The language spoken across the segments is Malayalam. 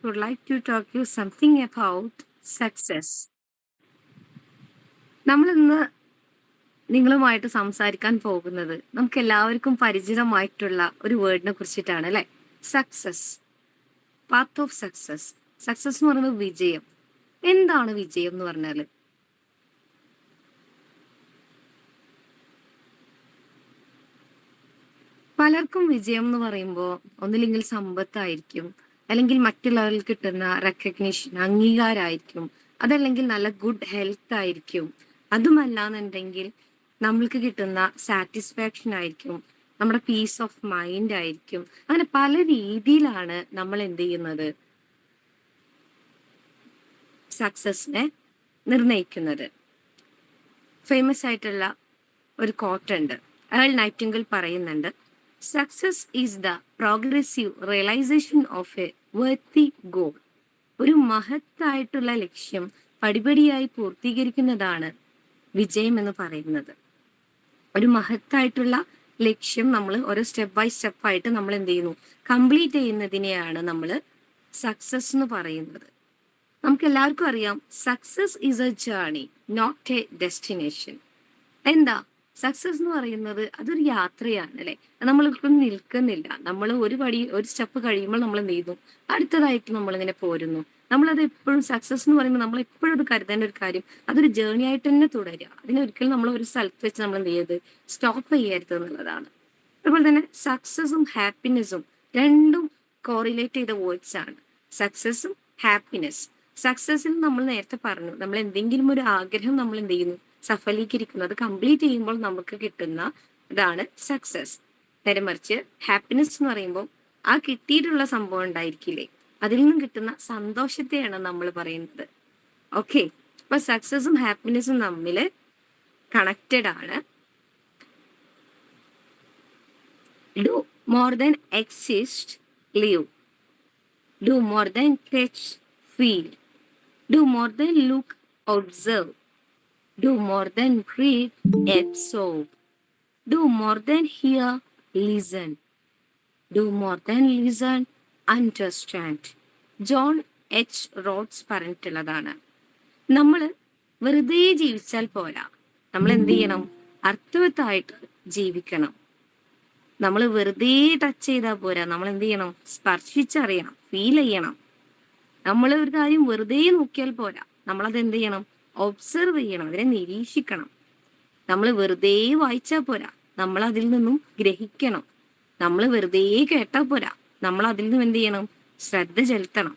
would like to talk you something about success. നമ്മൾ ഇന്ന് നിങ്ങളുമായിട്ട് സംസാരിക്കാൻ പോകുന്നത് നമുക്ക് എല്ലാവർക്കും പരിചിതമായിട്ടുള്ള ഒരു വേർഡിനെ കുറിച്ചിട്ടാണ് അല്ലെ. Success, path of success. Success എന്ന് പറയുന്നത് വിജയം. എന്താണ് വിജയം എന്ന് പറഞ്ഞാല്? പലർക്കും വിജയം എന്ന് പറയുമ്പോൾ ഒന്നില്ലെങ്കിൽ സമ്പത്തായിരിക്കും, അല്ലെങ്കിൽ മറ്റുള്ളവരിൽ കിട്ടുന്ന റെക്കഗ്നിഷൻ, അംഗീകാരമായിരിക്കും, അതല്ലെങ്കിൽ നല്ല ഗുഡ് ഹെൽത്ത് ആയിരിക്കും, അതുമല്ലാന്നുണ്ടെങ്കിൽ നമ്മൾക്ക് കിട്ടുന്ന സാറ്റിസ്ഫാക്ഷൻ ആയിരിക്കും, നമ്മുടെ പീസ് ഓഫ് മൈൻഡ് ആയിരിക്കും. അങ്ങനെ പല രീതിയിലാണ് നമ്മൾ എന്ത് ചെയ്യുന്നത്, സക്സസിനെ നിർണയിക്കുന്നത്. ഫേമസ് ആയിട്ടുള്ള ഒരു കോട്ട് ഉണ്ട്, ഏൾ നൈറ്റിംഗൽ പറയുന്നുണ്ട്, success is the progressive realisation of a worthy goal. ഒരു മഹത്തായിട്ടുള്ള ലക്ഷ്യം പടിപടിയായി പൂർത്തീകരിക്കുന്നതാണ് വിജയം എന്ന് പറയുന്നത്. ഒരു മഹത്തായിട്ടുള്ള ലക്ഷ്യം നമ്മൾ ഓരോ സ്റ്റെപ്പ് ബൈ സ്റ്റെപ്പ് ആയിട്ട് നമ്മൾ എന്ത് ചെയ്യുന്നു, കംപ്ലീറ്റ് ചെയ്യുന്നതിനെയാണ് നമ്മൾ സക്സസ് എന്ന് പറയുന്നത്. നമുക്ക് എല്ലാവർക്കും അറിയാം, success is a journey, not a destination. എന്താ സക്സസ് എന്ന് പറയുന്നത്? അതൊരു യാത്രയാണ് അല്ലെ. നമ്മളിപ്പം നിൽക്കുന്നില്ല, നമ്മൾ ഒരു സ്റ്റെപ്പ് കഴിയുമ്പോൾ നമ്മൾ എന്ത് ചെയ്യുന്നു, അടുത്തതായിട്ട് നമ്മളിങ്ങനെ പോരുന്നു. നമ്മളത് എപ്പോഴും സക്സസ് എന്ന് പറയുമ്പോൾ നമ്മൾ എപ്പോഴും അത് കരുതേണ്ട ഒരു കാര്യം, അതൊരു ജേർണി ആയിട്ട് തന്നെ തുടരുക. അതിനൊരിക്കലും നമ്മൾ ഒരു സ്ഥലത്ത് വെച്ച് നമ്മൾ എന്ത് ചെയ്യരുത്, സ്റ്റോപ്പ് ചെയ്യരുത് എന്നുള്ളതാണ്. അതുപോലെ തന്നെ സക്സസും ഹാപ്പിനെസ്സും രണ്ടും കോറിലേറ്റ് ചെയ്ത വേർഡ്സ് ആണ്. സക്സസും ഹാപ്പിനെസ്. സക്സസിൽ നമ്മൾ നേരത്തെ പറഞ്ഞു, നമ്മൾ എന്തെങ്കിലും ഒരു ആഗ്രഹം നമ്മൾ എന്ത് ചെയ്യുന്നു, സഫലീകരിക്കുന്നത്, കംപ്ലീറ്റ് ചെയ്യുമ്പോൾ നമുക്ക് കിട്ടുന്ന ഇതാണ് സക്സസ്. നേരെ മറിച്ച് ഹാപ്പിനെസ് എന്ന് പറയുമ്പോൾ ആ കിട്ടിയിട്ടുള്ള സംഭവം ഉണ്ടായിരിക്കില്ലേ, അതിൽ നിന്നും കിട്ടുന്ന സന്തോഷത്തെയാണ് നമ്മൾ പറയുന്നത്. ഓക്കെ, അപ്പൊ സക്സസും ഹാപ്പിനെസ്സും തമ്മിൽ കണക്റ്റഡ് ആണ്. Do more than exist, live. Do more than touch, feel. Do more than look, observe. Do more than read, absorb. Do more than hear, listen. Do more than listen, understand. John H Rhodes പറഞ്ഞിട്ടുള്ളതാണ്. നമ്മൾ വെറുതെ ജീവിച്ചാൽ പോരാ, നമ്മൾ എന്ത് ചെയ്യണം, അർത്ഥവത്തായിട്ട് ജീവിക്കണം. നമ്മൾ വെറുതെ ടച്ച് ചെയ്താൽ പോരാ, നമ്മൾ എന്ത് ചെയ്യണം, സ്പർശിച്ചറിയണം, ഫീൽ ചെയ്യണം. നമ്മൾ ഒരു കാര്യം വെറുതെ നോക്കിയാൽ പോരാ, നമ്മളത് എന്ത് ചെയ്യണം, ഒബ്സർവ് ചെയ്യണം, അതിനെ നിരീക്ഷിക്കണം. നമ്മൾ വെറുതെ വായിച്ചാൽ പോരാ, നമ്മൾ അതിൽ നിന്നും ഗ്രഹിക്കണം. നമ്മൾ വെറുതെ കേട്ടാൽ പോരാ, നമ്മൾ അതിൽ നിന്നും എന്ത് ചെയ്യണം, ശ്രദ്ധ ചെലുത്തണം.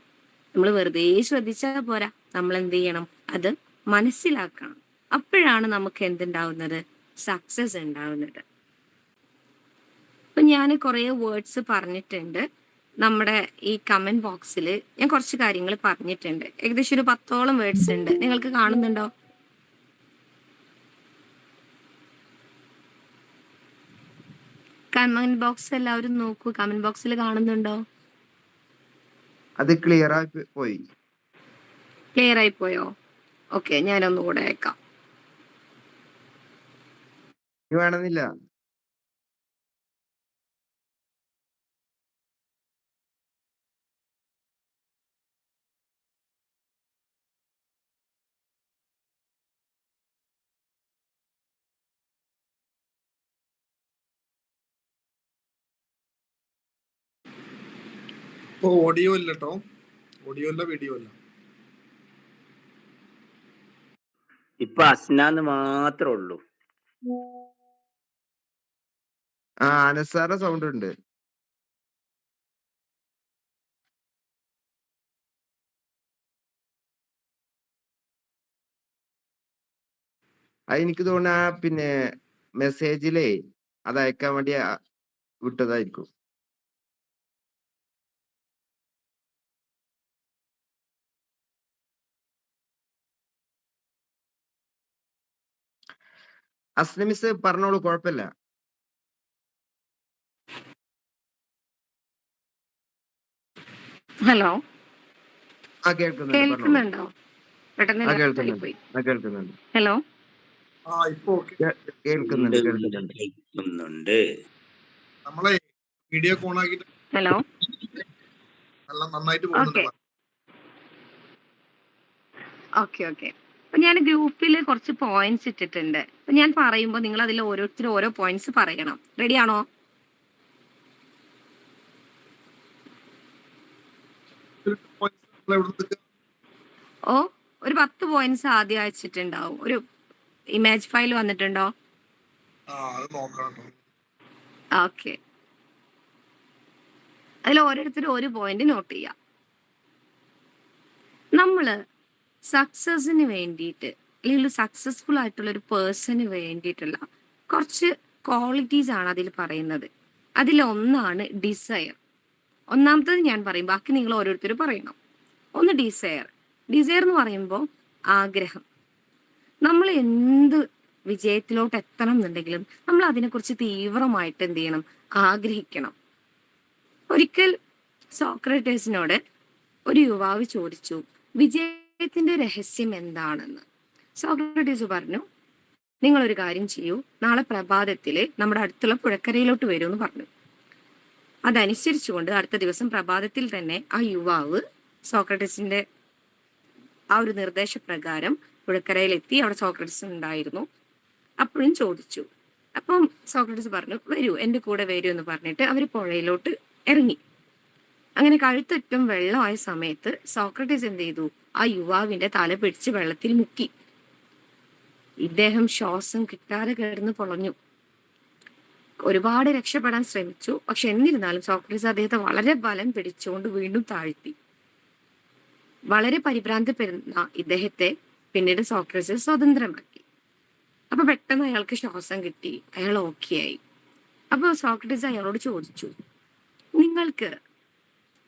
നമ്മൾ വെറുതെ ശ്രദ്ധിച്ചാൽ പോരാ, നമ്മൾ എന്ത് ചെയ്യണം, അത് മനസ്സിലാക്കണം. അപ്പോഴാണ് നമുക്ക് എന്തുണ്ടാവുന്നത്, സക്സസ് ഉണ്ടാവുന്നത്. അപ്പൊ ഞാൻ കുറെ വേർഡ്സ് പറഞ്ഞിട്ടുണ്ട്. നമ്മുടെ ഈ കമന്റ് ബോക്സിൽ ഞാൻ കുറച്ച് കാര്യങ്ങൾ പറഞ്ഞിട്ടുണ്ട്. ഏകദേശം ഒരു 10ഓളം വേർഡ്സ് ഉണ്ട്. നിങ്ങൾക്ക് കാണുന്നുണ്ടോ? കമന്റ് ബോക്സ് എല്ലാവരും നോക്കൂ. കമന്റ് ബോക്സിൽ കാണുന്നുണ്ടോ? അത് ക്ലിയർ ആയി പോയി. ക്ലിയർ ആയി പോയോ? ഓക്കെ, ഞാനൊന്നുകൂടെ അയക്കാം. വേണമെന്നില്ല. ഓഡിയോ ഇല്ല കേട്ടോ, ഓഡിയോ ഇല്ല, വീഡിയോ ഇല്ല. ഇപ്പൊ അസ്നാന്ന് മാത്രമേ ഉള്ളൂ. അനസാറ സൗണ്ട് ഉണ്ട്. എനിക്ക് തോന്നുന്ന പിന്നെ മെസ്സേജിലേ അത് അയക്കാൻ വേണ്ടി വിട്ടതായിരിക്കും. അസ്ന മിസ് പറഞ്ഞോളൂ, കുഴപ്പമില്ല. ഹലോ, കേൾക്കുന്നുണ്ടോ? കേൾക്കുന്നുണ്ട്. ഹലോ, കേൾക്കുന്നുണ്ട്. നമ്മളെ വീഡിയോ ഓൺ ആക്കിയിട്ട് ഹലോ, നല്ല നന്നായിട്ട് പോകുന്നുണ്ട്. Okay okay. അപ്പൊ ഞാൻ ഗ്രൂപ്പിൽ കുറച്ച് പോയിന്റ്സ് ഇട്ടിട്ടുണ്ട്. അപ്പൊ ഞാൻ പറയുമ്പോൾ നിങ്ങൾ അതിൽ ഓരോരുത്തരും ഓരോ പോയിന്റ്സ് പറയണം. റെഡിയാണോ? നമ്മൾ എവിടെ നിന്ന് ഓ, ഒരു 10 പോയിന്റ്സ് ആദ്യം അയച്ചിട്ടുണ്ടാവും. ഒരു ഇമേജ് ഫയൽ വന്നിട്ടുണ്ടോ? അത് നോക്കണം ട്ടോ. ഓക്കെ. അതിൽ ഓരോരുത്തരും ഒരു പോയിന്റ് നോട്ട് ചെയ്യാം. നമ്മള് സക്സസിന് വേണ്ടിയിട്ട് അല്ലെങ്കിൽ സക്സസ്ഫുൾ ആയിട്ടുള്ള ഒരു പേഴ്സണ് വേണ്ടിയിട്ടുള്ള കുറച്ച് ക്വാളിറ്റീസ് ആണ് അതിൽ പറയുന്നത്. അതിലൊന്നാണ് ഡിസയർ. ഒന്നാമത്തത് ഞാൻ പറയും, ബാക്കി നിങ്ങൾ ഓരോരുത്തരും പറയണം. ഒന്ന് ഡിസയർ. ഡിസയർ എന്ന് പറയുമ്പോൾ ആഗ്രഹം. നമ്മൾ എന്ത് വിജയത്തിലോട്ട് എത്തണം എന്നുണ്ടെങ്കിലും നമ്മൾ അതിനെക്കുറിച്ച് തീവ്രമായിട്ട് എന്ത് ചെയ്യണം? ആഗ്രഹിക്കണം. ഒരിക്കൽ സോക്രട്ടീസിനോട് ഒരു യുവാവ് ചോദിച്ചു, വിജയത്തിന്റെ രഹസ്യം എന്താണെന്ന്. സോക്രട്ടീസ് പറഞ്ഞു, നിങ്ങളൊരു കാര്യം ചെയ്യൂ, നാളെ പ്രഭാതത്തില് നമ്മുടെ അടുത്തുള്ള പുഴക്കരയിലോട്ട് വരൂ എന്ന് പറഞ്ഞു. അതനുസരിച്ചുകൊണ്ട് അടുത്ത ദിവസം പ്രഭാതത്തിൽ തന്നെ ആ യുവാവ് സോക്രട്ടീസിന്റെ ആ ഒരു നിർദ്ദേശപ്രകാരം പുഴക്കരയിലെത്തി. അവിടെ സോക്രട്ടീസ് ഉണ്ടായിരുന്നു. അപ്പോഴും ചോദിച്ചു. അപ്പം സോക്രട്ടീസ് പറഞ്ഞു, വരൂ, എന്റെ കൂടെ വരൂ എന്ന് പറഞ്ഞിട്ട് അവർ പുഴയിലോട്ട് ഇറങ്ങി. അങ്ങനെ കഴുത്തറ്റം വെള്ളമായ സമയത്ത് സോക്രട്ടീസ് എന്ത് ചെയ്തു? ആ യുവാവിന്റെ തല പിടിച്ച് വെള്ളത്തിൽ മുക്കി. ഇദ്ദേഹം ശ്വാസം കിട്ടാതെ കിടന്ന് പൊളഞ്ഞു. ഒരുപാട് രക്ഷപ്പെടാൻ ശ്രമിച്ചു. പക്ഷെ എന്നിരുന്നാലും സോക്രട്ടീസ് അദ്ദേഹത്തെ വളരെ ബലം പിടിച്ചുകൊണ്ട് വീണ്ടും താഴ്ത്തി. വളരെ പരിഭ്രാന്തപ്പെടുന്ന ഇദ്ദേഹത്തെ പിന്നീട് സോക്രട്ടീസ് സ്വതന്ത്രമാക്കി. അപ്പൊ പെട്ടെന്ന് അയാൾക്ക് ശ്വാസം കിട്ടി. അയാൾ ഓക്കെ ആയി. അപ്പൊ സോക്രട്ടീസ് അയാളോട് ചോദിച്ചു, നിങ്ങൾക്ക്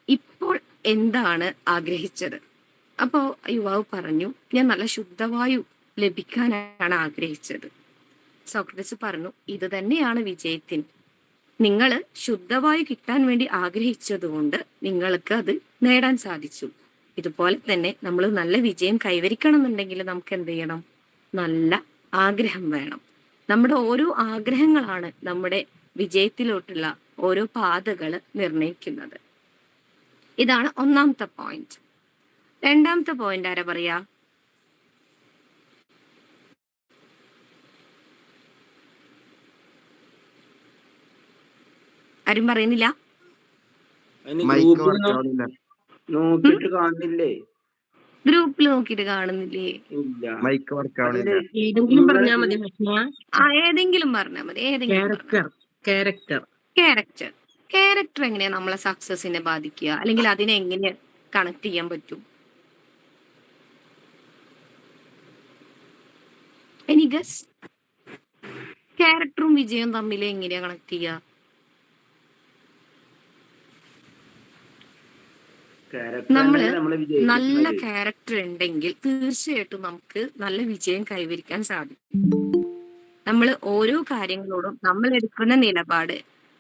ഇപ്പോൾ എന്താണ് ആഗ്രഹിച്ചത്? അപ്പോ യുവാവ് പറഞ്ഞു, ഞാൻ നല്ല ശുദ്ധവായു ലഭിക്കാനാണ് ആഗ്രഹിച്ചത്. സോക്രട്ടീസ് പറഞ്ഞു, ഇത് തന്നെയാണ് വിജയത്തിന്. നിങ്ങൾ ശുദ്ധവായു കിട്ടാൻ വേണ്ടി ആഗ്രഹിച്ചതുകൊണ്ട് നിങ്ങൾക്ക് അത് നേടാൻ സാധിച്ചു. ഇതുപോലെ തന്നെ നമ്മൾ നല്ല വിജയം കൈവരിക്കണം എന്നുണ്ടെങ്കിൽ നമുക്ക് എന്ത് ചെയ്യണം? നല്ല ആഗ്രഹം വേണം. നമ്മുടെ ഓരോ ആഗ്രഹങ്ങളാണ് നമ്മുടെ വിജയത്തിലോട്ടുള്ള ഓരോ പാതകൾ നിർണയിക്കുന്നത്. ഇതാണ് ഒന്നാമത്തെ പോയിന്റ്. രണ്ടാമത്തെ പോയിന്റ് ആരാ പറയാ? ആരും പറയുന്നില്ല. അതിന് മൈക്ക് ഗ്രൂപ്പിൽ വർക്കാവുന്നില്ല. നോക്കിയിട്ട് കാണുന്നില്ലേ? ഗ്രൂപ്പിൽ നോക്കിയിട്ട് കാണുന്നില്ലേ? ഇല്ല. മൈക്ക് വർക്കാവുന്നില്ല. ഏതെങ്കിലും പറഞ്ഞാൽ മതി മഹിമ. ആ, ഏതെങ്കിലും പറഞ്ഞാൽ മതി. ഏതെങ്കിലും പറഞ്ഞാൽ മതി. Character character. ക്യാരക്ടർ എങ്ങനെയാ നമ്മളെ സക്സസിനെ ബാധിക്കുക, അല്ലെങ്കിൽ അതിനെ എങ്ങനെ കണക്ട് ചെയ്യാൻ പറ്റും? Any guess? ക്യാരക്ടറും വിജയവും തമ്മിൽ എങ്ങനെയാ കണക്ട് ചെയ്യുക? നമ്മള് നല്ല ക്യാരക്ടർ ഉണ്ടെങ്കിൽ തീർച്ചയായിട്ടും നമുക്ക് നല്ല വിജയം കൈവരിക്കാൻ സാധിക്കും. നമ്മൾ ഓരോ കാര്യങ്ങളോടും നമ്മൾ എടുക്കുന്ന നിലപാട്,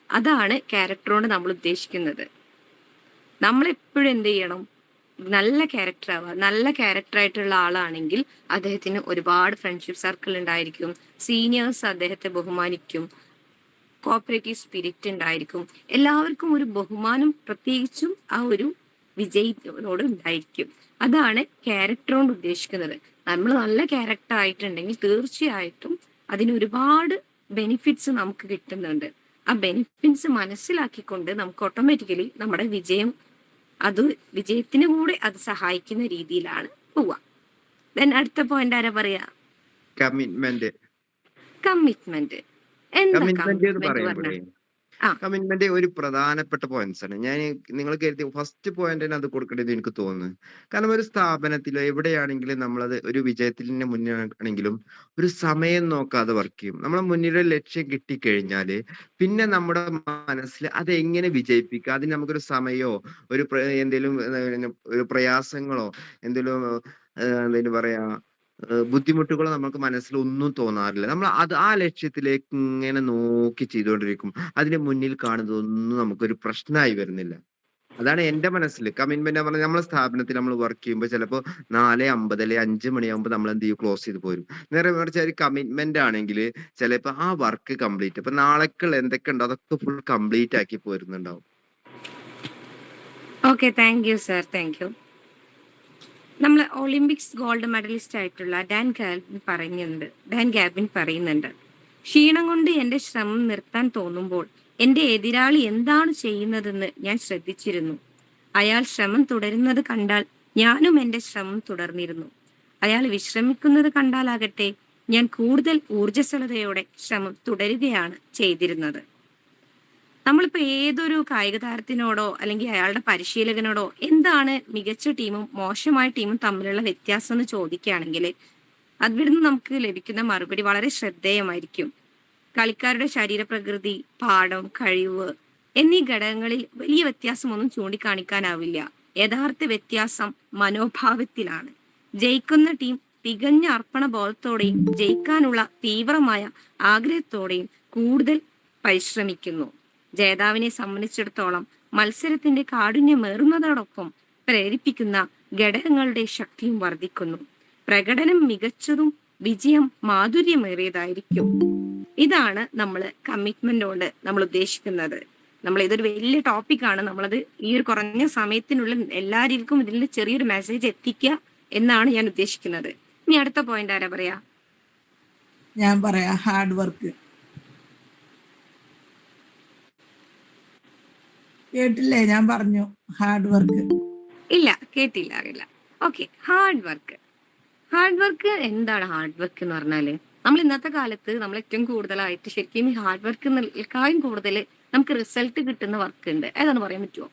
അതാണ് ക്യാരക്ടറോട് നമ്മൾ ഉദ്ദേശിക്കുന്നത്. നമ്മൾ എപ്പോഴും എന്ത് ചെയ്യണം? നല്ല ക്യാരക്ടർ ആവുക. നല്ല ക്യാരക്ടർ ആയിട്ടുള്ള ആളാണെങ്കിൽ അദ്ദേഹത്തിന് ഒരുപാട് ഫ്രണ്ട്ഷിപ്പ് സർക്കിൾ ഉണ്ടായിരിക്കും. സീനിയേഴ്സ് അദ്ദേഹത്തെ ബഹുമാനിക്കും. കോപ്പറേറ്റീവ് സ്പിരിറ്റ് ഉണ്ടായിരിക്കും. എല്ലാവർക്കും ഒരു ബഹുമാനം പ്രത്യേകിച്ചും ആ ഒരു വിജയിനോട് ഉണ്ടായിരിക്കും. അതാണ് ക്യാരക്ടർ കൊണ്ട് ഉദ്ദേശിക്കുന്നത്. നമ്മൾ നല്ല ക്യാരക്ടർ ആയിട്ടുണ്ടെങ്കിൽ തീർച്ചയായിട്ടും അതിന് ഒരുപാട് ബെനിഫിറ്റ്സ് നമുക്ക് കിട്ടുന്നുണ്ട്. ആ ബെനിഫിറ്റ്സ് മനസ്സിലാക്കിക്കൊണ്ട് നമുക്ക് ഓട്ടോമാറ്റിക്കലി നമ്മുടെ വിജയം, അത് വിജയത്തിന് കൂടെ അത് സഹായിക്കുന്ന രീതിയിലാണ് പോവുക. ദെൻ അടുത്ത പോയിന്റ് ആരാ പറയാ? കമ്മിറ്റ്മെന്റ്. കമ്മിറ്റ്മെന്റ്. എന്താ കമ്മിറ്റ്മെന്റ് എന്ന് കമ്മിറ്റ്മെന്റ് പറയുമ്പോഴേ, പറഞ്ഞ? ആ, കമ്മിറ്റ്മെന്റ് ഒരു പ്രധാനപ്പെട്ട പോയിന്റ്സ് ആണ്. ഞാൻ നിങ്ങൾ കരുതി ഫസ്റ്റ് പോയിന്റിന് അത് കൊടുക്കേണ്ടത് എനിക്ക് തോന്നുന്നു. കാരണം ഒരു സ്ഥാപനത്തിലോ എവിടെയാണെങ്കിലും നമ്മളത് ഒരു വിജയത്തിന് മുന്നാണെങ്കിലും ഒരു സമയം നോക്കാതെ വർക്ക് ചെയ്യും. നമ്മളെ മുന്നിലൊരു ലക്ഷ്യം കിട്ടിക്കഴിഞ്ഞാല് പിന്നെ നമ്മുടെ മനസ്സിൽ അത് എങ്ങനെ വിജയിപ്പിക്കുക, അതിന് നമുക്കൊരു സമയമോ എന്തെങ്കിലും ഒരു പ്രയാസങ്ങളോ എന്തെങ്കിലും പറയാ ബുദ്ധിമുട്ടുകളോ നമുക്ക് മനസ്സിൽ ഒന്നും തോന്നാറില്ല. നമ്മൾ ആ ലക്ഷ്യത്തിലേക്ക് ഇങ്ങനെ നോക്കി ചെയ്തുകൊണ്ടിരിക്കും. അതിന് മുന്നിൽ കാണുന്നതൊന്നും നമുക്കൊരു പ്രശ്നമായി വരുന്നില്ല. അതാണ് എന്റെ മനസ്സിൽ കമ്മിറ്റ്മെന്റ് പറഞ്ഞാൽ. നമ്മളെ സ്ഥാപനത്തിൽ നമ്മൾ വർക്ക് ചെയ്യുമ്പോൾ ചിലപ്പോൾ 4:50 അല്ലെങ്കിൽ 5 മണിയാകുമ്പോൾ നമ്മൾ എന്ത് ചെയ്യും? ക്ലോസ് ചെയ്ത് പോരും. നേരെ മറിച്ച് ഒരു കമ്മിറ്റ്മെന്റ് ആണെങ്കിൽ ചിലപ്പോൾ ആ വർക്ക് കംപ്ലീറ്റ്, ഇപ്പൊ നാളേക്കുള്ള എന്തൊക്കെ ഉണ്ടോ അതൊക്കെ ഫുൾ കംപ്ലീറ്റ് ആക്കി പോരുന്നുണ്ടാവും. Okay, thank you sir, thank you. നമ്മൾ ഒളിമ്പിക്സ് ഗോൾഡ് മെഡലിസ്റ്റ് ആയിട്ടുള്ള ഡാൻ ഗാബിൻ പറയുന്നുണ്ട്, ക്ഷീണം കൊണ്ട് എന്റെ ശ്രമം നിർത്താൻ തോന്നുമ്പോൾ എന്റെ എതിരാളി എന്താണ് ചെയ്യുന്നതെന്ന് ഞാൻ ശ്രദ്ധിച്ചിരുന്നു. അയാൾ ശ്രമം തുടരുന്നത് കണ്ടാൽ ഞാനും എന്റെ ശ്രമം തുടർന്നിരുന്നു. അയാൾ വിശ്രമിക്കുന്നത് കണ്ടാലാകട്ടെ ഞാൻ കൂടുതൽ ഊർജ്ജസ്വലതയോടെ ശ്രമം തുടരുകയാണ് ചെയ്തിരുന്നത്. നമ്മളിപ്പോ ഏതൊരു കായിക താരത്തിനോടോ അല്ലെങ്കിൽ അയാളുടെ പരിശീലകനോടോ എന്താണ് മികച്ച ടീമും മോശമായ ടീമും തമ്മിലുള്ള വ്യത്യാസം എന്ന് ചോദിക്കുകയാണെങ്കിൽ അവിടുന്ന് നമുക്ക് ലഭിക്കുന്ന മറുപടി വളരെ ശ്രദ്ധേയമായിരിക്കും. കളിക്കാരുടെ ശരീരപ്രകൃതി, പാഠം, കഴിവ് എന്നീ ഘടകങ്ങളിൽ വലിയ വ്യത്യാസമൊന്നും ചൂണ്ടിക്കാണിക്കാനാവില്ല. യഥാർത്ഥ വ്യത്യാസം മനോഭാവത്തിലാണ്. ജയിക്കുന്ന ടീം തികഞ്ഞ അർപ്പണബോധത്തോടെയും ജയിക്കാനുള്ള തീവ്രമായ ആഗ്രഹത്തോടെയും കൂടുതൽ പരിശ്രമിക്കുന്നു. ജേതാവിനെ സംബന്ധിച്ചിടത്തോളം മത്സരത്തിന്റെ കാഠിന്യമേറുന്നതോടൊപ്പം പ്രേരിപ്പിക്കുന്ന ഘടകങ്ങളുടെ ശക്തിയും വർദ്ധിക്കുന്നു. പ്രകടനം മികച്ചതും വിജയം മാധുര്യമേറിയതായിരിക്കും. ഇതാണ് നമ്മൾ കമ്മിറ്റ്മെന്റ് കൊണ്ട് നമ്മൾ ഉദ്ദേശിക്കുന്നത്. ഇതൊരു വലിയ ടോപ്പിക്കാണ്. നമ്മളത് ഈ ഒരു കുറഞ്ഞ സമയത്തിനുള്ളിൽ എല്ലാവർക്കും ഇതിൽ ചെറിയൊരു മെസ്സേജ് എത്തിക്കുക എന്നാണ് ഞാൻ ഉദ്ദേശിക്കുന്നത്. ഇനി അടുത്ത പോയിന്റ് ആരാ പറയാ? ഞാൻ പറയാ, ഹാർഡ് വർക്ക്. കേട്ടില്ലേ? ഞാൻ പറഞ്ഞു ഹാർഡ് വർക്ക്. ഇല്ല, കേട്ടില്ല, അറിയില്ല. ഓക്കെ, ഹാർഡ് വർക്ക് എന്താണ് ഹാർഡ് വർക്ക് എന്ന് പറഞ്ഞാല്? നമ്മൾ ഇന്നത്തെ കാലത്ത് നമ്മൾ ഏറ്റവും കൂടുതലായിട്ട് ശരിക്കും ഈ ഹാർഡ് വർക്കിനേക്കാളും കൂടുതൽ നമുക്ക് റിസൾട്ട് കിട്ടുന്ന വർക്ക് ഉണ്ട്. ഏതാന്ന് പറയാൻ പറ്റുമോ?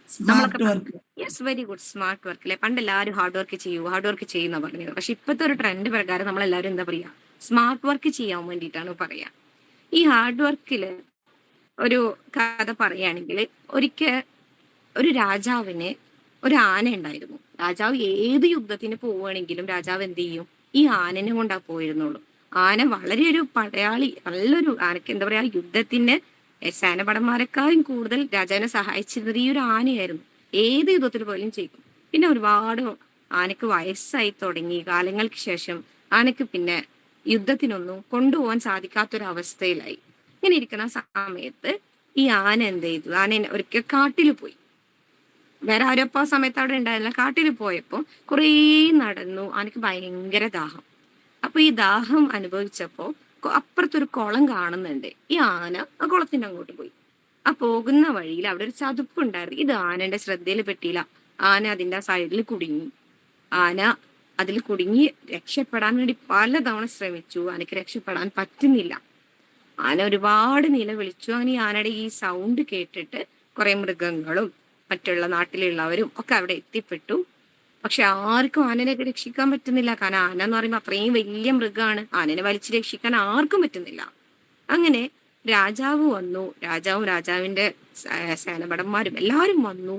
Smart work. Yes, very good, smart work അല്ലെ. പണ്ട് എല്ലാവരും ഹാർഡ് വർക്ക് ചെയ്യുന്ന പറഞ്ഞത്. പക്ഷെ ഇപ്പോഴത്തെ ഒരു ട്രെൻഡ് പ്രകാരം നമ്മളെല്ലാവരും എന്താ പറയാ, സ്മാർട്ട് വർക്ക് ചെയ്യാൻ വേണ്ടിയിട്ടാണ് പറയാ. ഈ ഹാർഡ് വർക്കില് ഒരു കഥ പറയുകയാണെങ്കിൽ, ഒരിക്കൽ ഒരു രാജാവിന് ഒരു ആന ഉണ്ടായിരുന്നു. രാജാവ് ഏത് യുദ്ധത്തിന് പോവുകയാണെങ്കിലും രാജാവ് എന്ത് ചെയ്യും? ഈ ആനനെ കൊണ്ടാ പോയിരുന്നുള്ളൂ. ആന വളരെ ഒരു പടയാളി, നല്ലൊരു ആനക്ക് എന്താ പറയാ, യുദ്ധത്തിന് സേനഭടന്മാരെക്കാളും കൂടുതൽ രാജാവിനെ സഹായിച്ചിരുന്നത് ഈ ഒരു ആനയായിരുന്നു. ഏത് യുദ്ധത്തിൽ പോലും ചെയ്യും. പിന്നെ ഒരുപാട് ആനക്ക് വയസ്സായി തുടങ്ങി. കാലങ്ങൾക്ക് ശേഷം ആനക്ക് പിന്നെ യുദ്ധത്തിനൊന്നും കൊണ്ടുപോകാൻ സാധിക്കാത്തൊരവസ്ഥയിലായി. ഇങ്ങനെ ഇരിക്കുന്ന സമയത്ത് ഈ ആന എന്ത് ചെയ്തു? ആന ഒരിക്കൽ കാട്ടിൽ പോയി. വേറെ ആരൊപ്പ ആ സമയത്ത് അവിടെ ഉണ്ടായിരുന്നില്ല. കാട്ടിൽ പോയപ്പോ കുറേ നടന്നു. ആനക്ക് ഭയങ്കര ദാഹം. അപ്പൊ ഈ ദാഹം അനുഭവിച്ചപ്പോ അപ്പുറത്തൊരു കുളം കാണുന്നുണ്ട്. ഈ ആന ആ കുളത്തിന്റെ അങ്ങോട്ട് പോയി. ആ പോകുന്ന വഴിയിൽ അവിടെ ഒരു ചതുപ്പ് ഉണ്ടായിരുന്നു. ഇത് ആനന്റെ ശ്രദ്ധയിൽ പെട്ടില്ല. ആന അതിന്റെ സൈഡിൽ കുടുങ്ങി. ആന അതിൽ കുടുങ്ങി രക്ഷപ്പെടാൻ വേണ്ടി പലതവണ ശ്രമിച്ചു. ആനക്ക് രക്ഷപ്പെടാൻ പറ്റുന്നില്ല. ആന ഒരുപാട് നിലവിളിച്ചു. അങ്ങനെ ഈ ആനയുടെ ഈ സൗണ്ട് കേട്ടിട്ട് കുറെ മൃഗങ്ങളും മറ്റുള്ള നാട്ടിലുള്ളവരും ഒക്കെ അവിടെ എത്തിപ്പെട്ടു. പക്ഷെ ആർക്കും ആനനെ രക്ഷിക്കാൻ പറ്റുന്നില്ല. കാരണം ആന എന്ന് പറയുമ്പോൾ അത്രയും വലിയ മൃഗമാണ്. ആനനെ വലിച്ചു രക്ഷിക്കാൻ ആർക്കും പറ്റുന്നില്ല. അങ്ങനെ രാജാവ് വന്നു. രാജാവും രാജാവിന്റെ സേനഭടന്മാരും എല്ലാവരും വന്നു.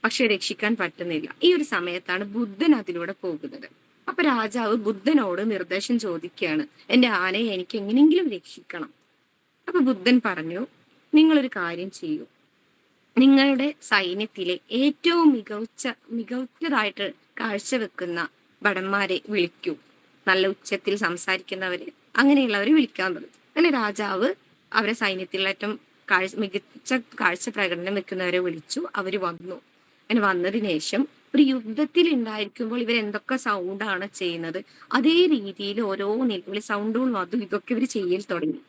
പക്ഷെ രക്ഷിക്കാൻ പറ്റുന്നില്ല. ഈ ഒരു സമയത്താണ് ബുദ്ധൻ അതിലൂടെ പോകുന്നത്. അപ്പൊ രാജാവ് ബുദ്ധനോട് നിർദ്ദേശം ചോദിക്കുകയാണ്, എന്റെ ആനയെ എനിക്ക് എങ്ങനെയെങ്കിലും രക്ഷിക്കണം. അപ്പൊ ബുദ്ധൻ പറഞ്ഞു, നിങ്ങളൊരു കാര്യം ചെയ്യൂ. നിങ്ങളുടെ സൈന്യത്തിലെ ഏറ്റവും മികച്ചതായിട്ട് കാഴ്ചവെക്കുന്ന ഭടന്മാരെ വിളിക്കൂ. നല്ല ഉച്ചത്തിൽ സംസാരിക്കുന്നവര്, അങ്ങനെയുള്ളവരെ വിളിക്കാൻ പറഞ്ഞു. അങ്ങനെ രാജാവ് അവരെ സൈന്യത്തിലെ ഏറ്റവും മികച്ച കാഴ്ച പ്രകടനം വെക്കുന്നവരെ വിളിച്ചു. അവര് വന്നു. അങ്ങനെ വന്നതിന് ശേഷം ഒരു യുദ്ധത്തിൽ ഉണ്ടായിരിക്കുമ്പോൾ ഇവരെന്തൊക്കെ സൗണ്ടാണ് ചെയ്യുന്നത്, അതേ രീതിയിൽ ഓരോ നിലവിളി സൗണ്ടുകളും അതും ഇതൊക്കെ ഇവർ ചെയ്യൽ തുടങ്ങി.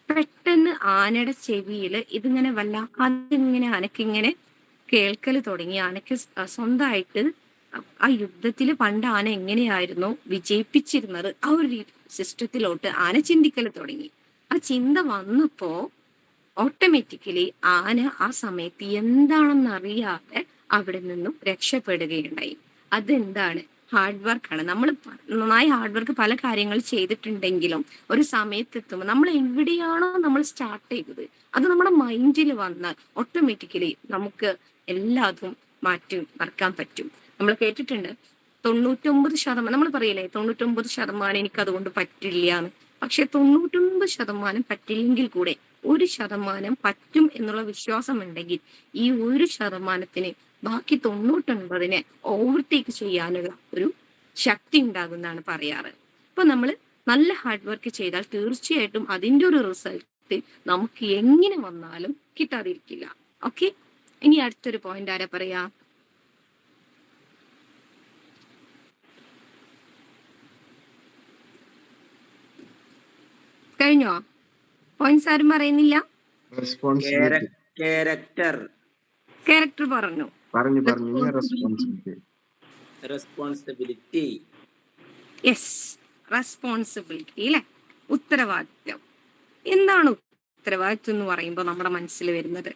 പെട്ടെന്ന് ആനയുടെ ചെവിയില് ഇതിങ്ങനെ അതിങ്ങനെ ആനക്കിങ്ങനെ കേൾക്കൽ തുടങ്ങി. ആനക്ക് സ്വന്തമായിട്ട് ആ യുദ്ധത്തിൽ പണ്ട് ആന എങ്ങനെയായിരുന്നോ വിജയിപ്പിച്ചിരുന്നത് ആ ഒരു സിസ്റ്റത്തിലോട്ട് ആന ചിന്തിക്കൽ തുടങ്ങി. ആ ചിന്ത വന്നപ്പോ ഓട്ടോമാറ്റിക്കലി ആന ആ സമയത്ത് എന്താണെന്നറിയാതെ അവിടെ നിന്നും രക്ഷപ്പെടുകയുണ്ടായി. അതെന്താണ്? ഹാർഡ് വർക്കാണ്. നമ്മൾ നന്നായി ഹാർഡ് വർക്ക് പല കാര്യങ്ങൾ ചെയ്തിട്ടുണ്ടെങ്കിലും ഒരു സമയത്തെത്തുമ്പോൾ നമ്മൾ എവിടെയാണോ നമ്മൾ സ്റ്റാർട്ട് ചെയ്തത് അത് നമ്മുടെ മൈൻഡിൽ വന്നാൽ ഓട്ടോമാറ്റിക്കലി നമുക്ക് എല്ലാതും മറക്കാൻ പറ്റും. നമ്മൾ കേട്ടിട്ടുണ്ട് 99%, നമ്മൾ പറയില്ലേ 99% എനിക്ക് അതുകൊണ്ട് പറ്റില്ല എന്ന്. പക്ഷെ 99% പറ്റില്ലെങ്കിൽ കൂടെ 1% പറ്റും എന്നുള്ള വിശ്വാസം ഉണ്ടെങ്കിൽ ഈ 1%ത്തിന് ബാക്കി 99നെ ഓവർടേക്ക് ചെയ്യാനുള്ള ഒരു ശക്തി ഉണ്ടാകുന്നതാണ് പറയാറ്. അപ്പൊ നമ്മൾ നല്ല ഹാർഡ് വർക്ക് ചെയ്താൽ തീർച്ചയായിട്ടും അതിൻ്റെ ഒരു റിസൾട്ട് നമുക്ക് എങ്ങനെ വന്നാലും കിട്ടാതിരിക്കില്ല. ഓക്കെ, ഇനി അടുത്തൊരു പോയിന്റ് ആരാ പറയാ? കഴിഞ്ഞോ? പോയിന്റ്സ് ആരും പറയുന്നില്ല? റെസ്പോൺസിബിലിറ്റി ക്യാരക്ടർ ക്യാരക്ടർ പറഞ്ഞു. പറഞ്ഞു ഞാൻ റെസ്പോൺസിബിലിറ്റി. റെസ്പോൺസിബിലിറ്റി യെസ്, റെസ്പോൺസിബിലിറ്റി അല്ലെ, ഉത്തരവാദിത്വം. എന്താണ് ഉത്തരവാദിത്വം എന്ന് പറയുമ്പോൾ നമ്മുടെ മനസ്സിൽ വരുന്നത്?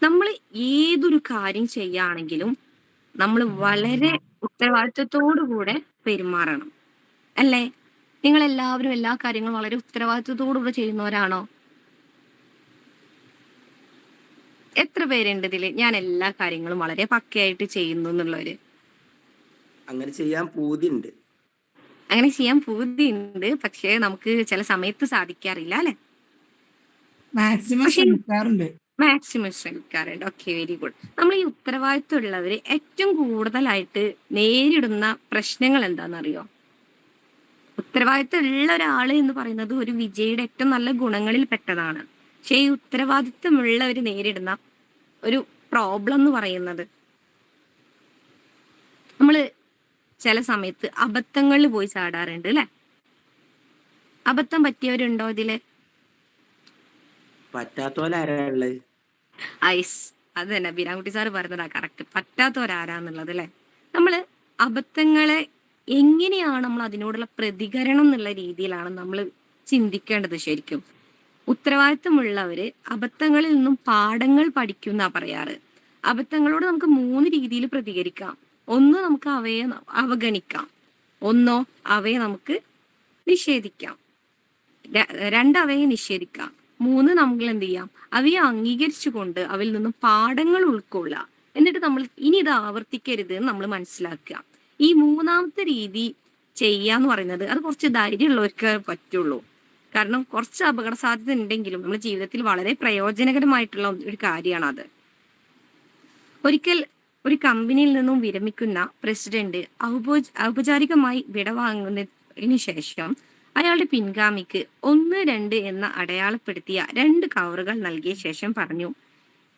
നമ്മൾ ഏതൊരു കാര്യം ചെയ്യുകയാണെങ്കിലും നമ്മൾ വളരെ ഉത്തരവാദിത്വത്തോടുകൂടെ പെരുമാറണം അല്ലേ? നിങ്ങൾ എല്ലാവരും എല്ലാ കാര്യങ്ങളും വളരെ ഉത്തരവാദിത്വത്തോടുകൂടെ ചെയ്യുന്നവരാണോ? എത്ര പേരുണ്ട് ഇതില് ഞാൻ എല്ലാ കാര്യങ്ങളും വളരെ പക്കയായിട്ട് ചെയ്യുന്നു എന്നുള്ളവര്? അങ്ങനെ ചെയ്യാൻ പൂതിയുണ്ട്. അങ്ങനെ ചെയ്യാൻ പൂതിയുണ്ട്, പക്ഷേ നമുക്ക് ചില സമയത്ത് സാധിക്കാറില്ല അല്ലെ? മാക്സിമം ശ്രമിക്കാറുണ്ട്. മാക്സിമം ശ്രമിക്കാറുണ്ട്. Okay, very good. നമ്മൾ ഈ ഉത്തരവാദിത്വം ഉള്ളവര് ഏറ്റവും കൂടുതലായിട്ട് നേരിടുന്ന പ്രശ്നങ്ങൾ എന്താണെന്നറിയോ? ഉത്തരവാദിത്വം ഉള്ള ഒരാള് എന്ന് പറയുന്നത് ഒരു വിജയിയുടെ ഏറ്റവും നല്ല ഗുണങ്ങളിൽ പെട്ടതാണ്. പക്ഷെ ഈ ഉത്തരവാദിത്വമുള്ളവര് നേരിടുന്ന ഒരു പ്രോബ്ലം എന്ന് പറയുന്നത്, നമ്മള് ചില സമയത്ത് അബദ്ധങ്ങളിൽ പോയി ചാടാറുണ്ട് അല്ലെ? അബദ്ധം പറ്റിയവരുണ്ടോ ഇതില്? പറ്റാത്തോലാരാളുള്ളത്? ഐസ്, അത് തന്നെ ബീരാൻകുട്ടി സാറ് പറഞ്ഞതാ കറക്റ്റ്. പറ്റാത്തവരാരാന്നുള്ളത് അല്ലെ? നമ്മള് അബദ്ധങ്ങളെ എങ്ങനെയാണ് നമ്മൾ അതിനോടുള്ള പ്രതികരണം എന്നുള്ള രീതിയിലാണ് നമ്മൾ ചിന്തിക്കേണ്ടത്. ശരിക്കും ഉത്തരവാദിത്തമുള്ളവര് അബദ്ധങ്ങളിൽ നിന്നും പാഠങ്ങൾ പഠിക്കുന്ന പറയാറ്. അബദ്ധങ്ങളോട് നമുക്ക് 3 രീതിയിൽ പ്രതികരിക്കാം. ഒന്ന്, നമുക്ക് അവയെ അവഗണിക്കാം. ഒന്നോ അവയെ നമുക്ക് നിഷേധിക്കാം. 2, അവയെ നിഷേധിക്കാം. 3, നമ്മൾ എന്ത് ചെയ്യാം? അവയെ അംഗീകരിച്ചുകൊണ്ട് അവയിൽ നിന്നും പാഠങ്ങൾ ഉൾക്കൊള്ളുക. എന്നിട്ട് നമ്മൾ ഇനി ഇത് ആവർത്തിക്കരുത് എന്ന് നമ്മൾ മനസ്സിലാക്കുക. ഈ 3ാമത്തെ രീതി ചെയ്യാന്ന് പറയുന്നത് അത് കുറച്ച് ധൈര്യമുള്ളവർക്ക് പറ്റുള്ളൂ. കാരണം കുറച്ച് അപകട സാധ്യത ഉണ്ടെങ്കിലും നമ്മുടെ ജീവിതത്തിൽ വളരെ പ്രയോജനകരമായിട്ടുള്ള ഒരു കാര്യമാണ് അത്. ഒരിക്കൽ ഒരു കമ്പനിയിൽ നിന്നും വിരമിക്കുന്ന പ്രസിഡന്റ് ഔപചാരികമായി വിടവാങ്ങുന്നതിന് ശേഷം അയാളുടെ പിൻഗാമിക്ക് 1, 2 എന്ന് അടയാളപ്പെടുത്തിയ 2 കവറുകൾ നൽകിയ ശേഷം പറഞ്ഞു,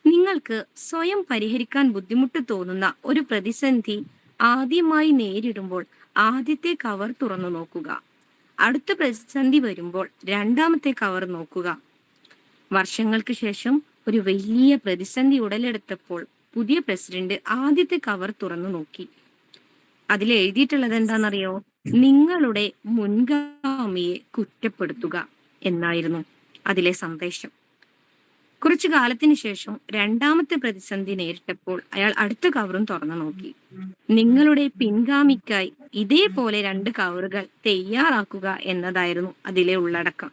നിങ്ങൾക്ക് സ്വയം പരിഹരിക്കാൻ ബുദ്ധിമുട്ട് തോന്നുന്ന ഒരു പ്രതിസന്ധി ആദ്യമായി നേരിടുമ്പോൾ ആദ്യത്തെ കവർ തുറന്നു നോക്കുക. അടുത്ത പ്രതിസന്ധി വരുമ്പോൾ 2ാമത്തെ കവർ നോക്കുക. വർഷങ്ങൾക്ക് ശേഷം ഒരു വലിയ പ്രതിസന്ധി ഉടലെടുത്തപ്പോൾ പുതിയ പ്രസിഡന്റ് ആദ്യത്തെ കവർ തുറന്നു നോക്കി. അതിൽ എഴുതിയിട്ടുള്ളത് എന്താണെന്നറിയോ? നിങ്ങളുടെ മുൻഗാമിയെ കുറ്റപ്പെടുത്തുക എന്നായിരുന്നു അതിലെ സന്ദേശം. കുറച്ചു കാലത്തിന് ശേഷം 2ാമത്തെ പ്രതിസന്ധി നേരിട്ടപ്പോൾ അയാൾ അടുത്ത കവറും തുറന്നു നോക്കി. നിങ്ങളുടെ പിൻഗാമിക്കായി ഇതേപോലെ 2 കവറുകൾ തയ്യാറാക്കുക എന്നതായിരുന്നു അതിലെ ഉള്ളടക്കം.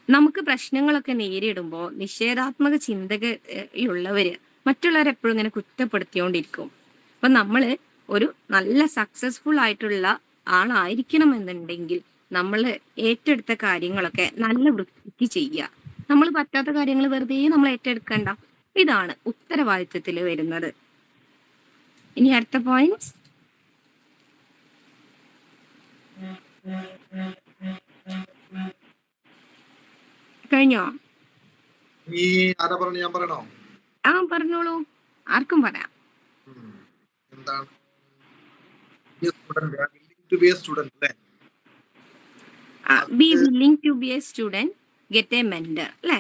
നമുക്ക് പ്രശ്നങ്ങളൊക്കെ നേരിടുമ്പോൾ നിഷേധാത്മക ചിന്തകളുള്ളവര് മറ്റുള്ളവരെപ്പോഴും ഇങ്ങനെ കുറ്റപ്പെടുത്തിക്കൊണ്ടിരിക്കും. അപ്പൊ നമ്മള് ഒരു നല്ല സക്സസ്ഫുൾ ആയിട്ടുള്ള ആളായിരിക്കണം എന്നുണ്ടെങ്കിൽ നമ്മൾ ഏറ്റെടുത്ത കാര്യങ്ങളൊക്കെ നല്ല വൃത്തിക്ക് ചെയ്യുക. നമ്മൾ പറ്റാത്ത കാര്യങ്ങൾ വെറുതെ നമ്മൾ ഏറ്റെടുക്കണ്ട. ഇതാണ് ഉത്തരവാദിത്വത്തിൽ വരുന്നത്. ഇനി അടുത്ത പോയിന്റ് കഴിഞ്ഞോ? ഈ ആരാ പറഞ്ഞു? ഞാൻ പറയണോ? ആ പറഞ്ഞോളൂ, ആർക്കും പറയാം. എന്താണ് സ്റ്റുഡന്റ് അല്ലേ? Be willing to be a student, get a mentor അല്ലെ?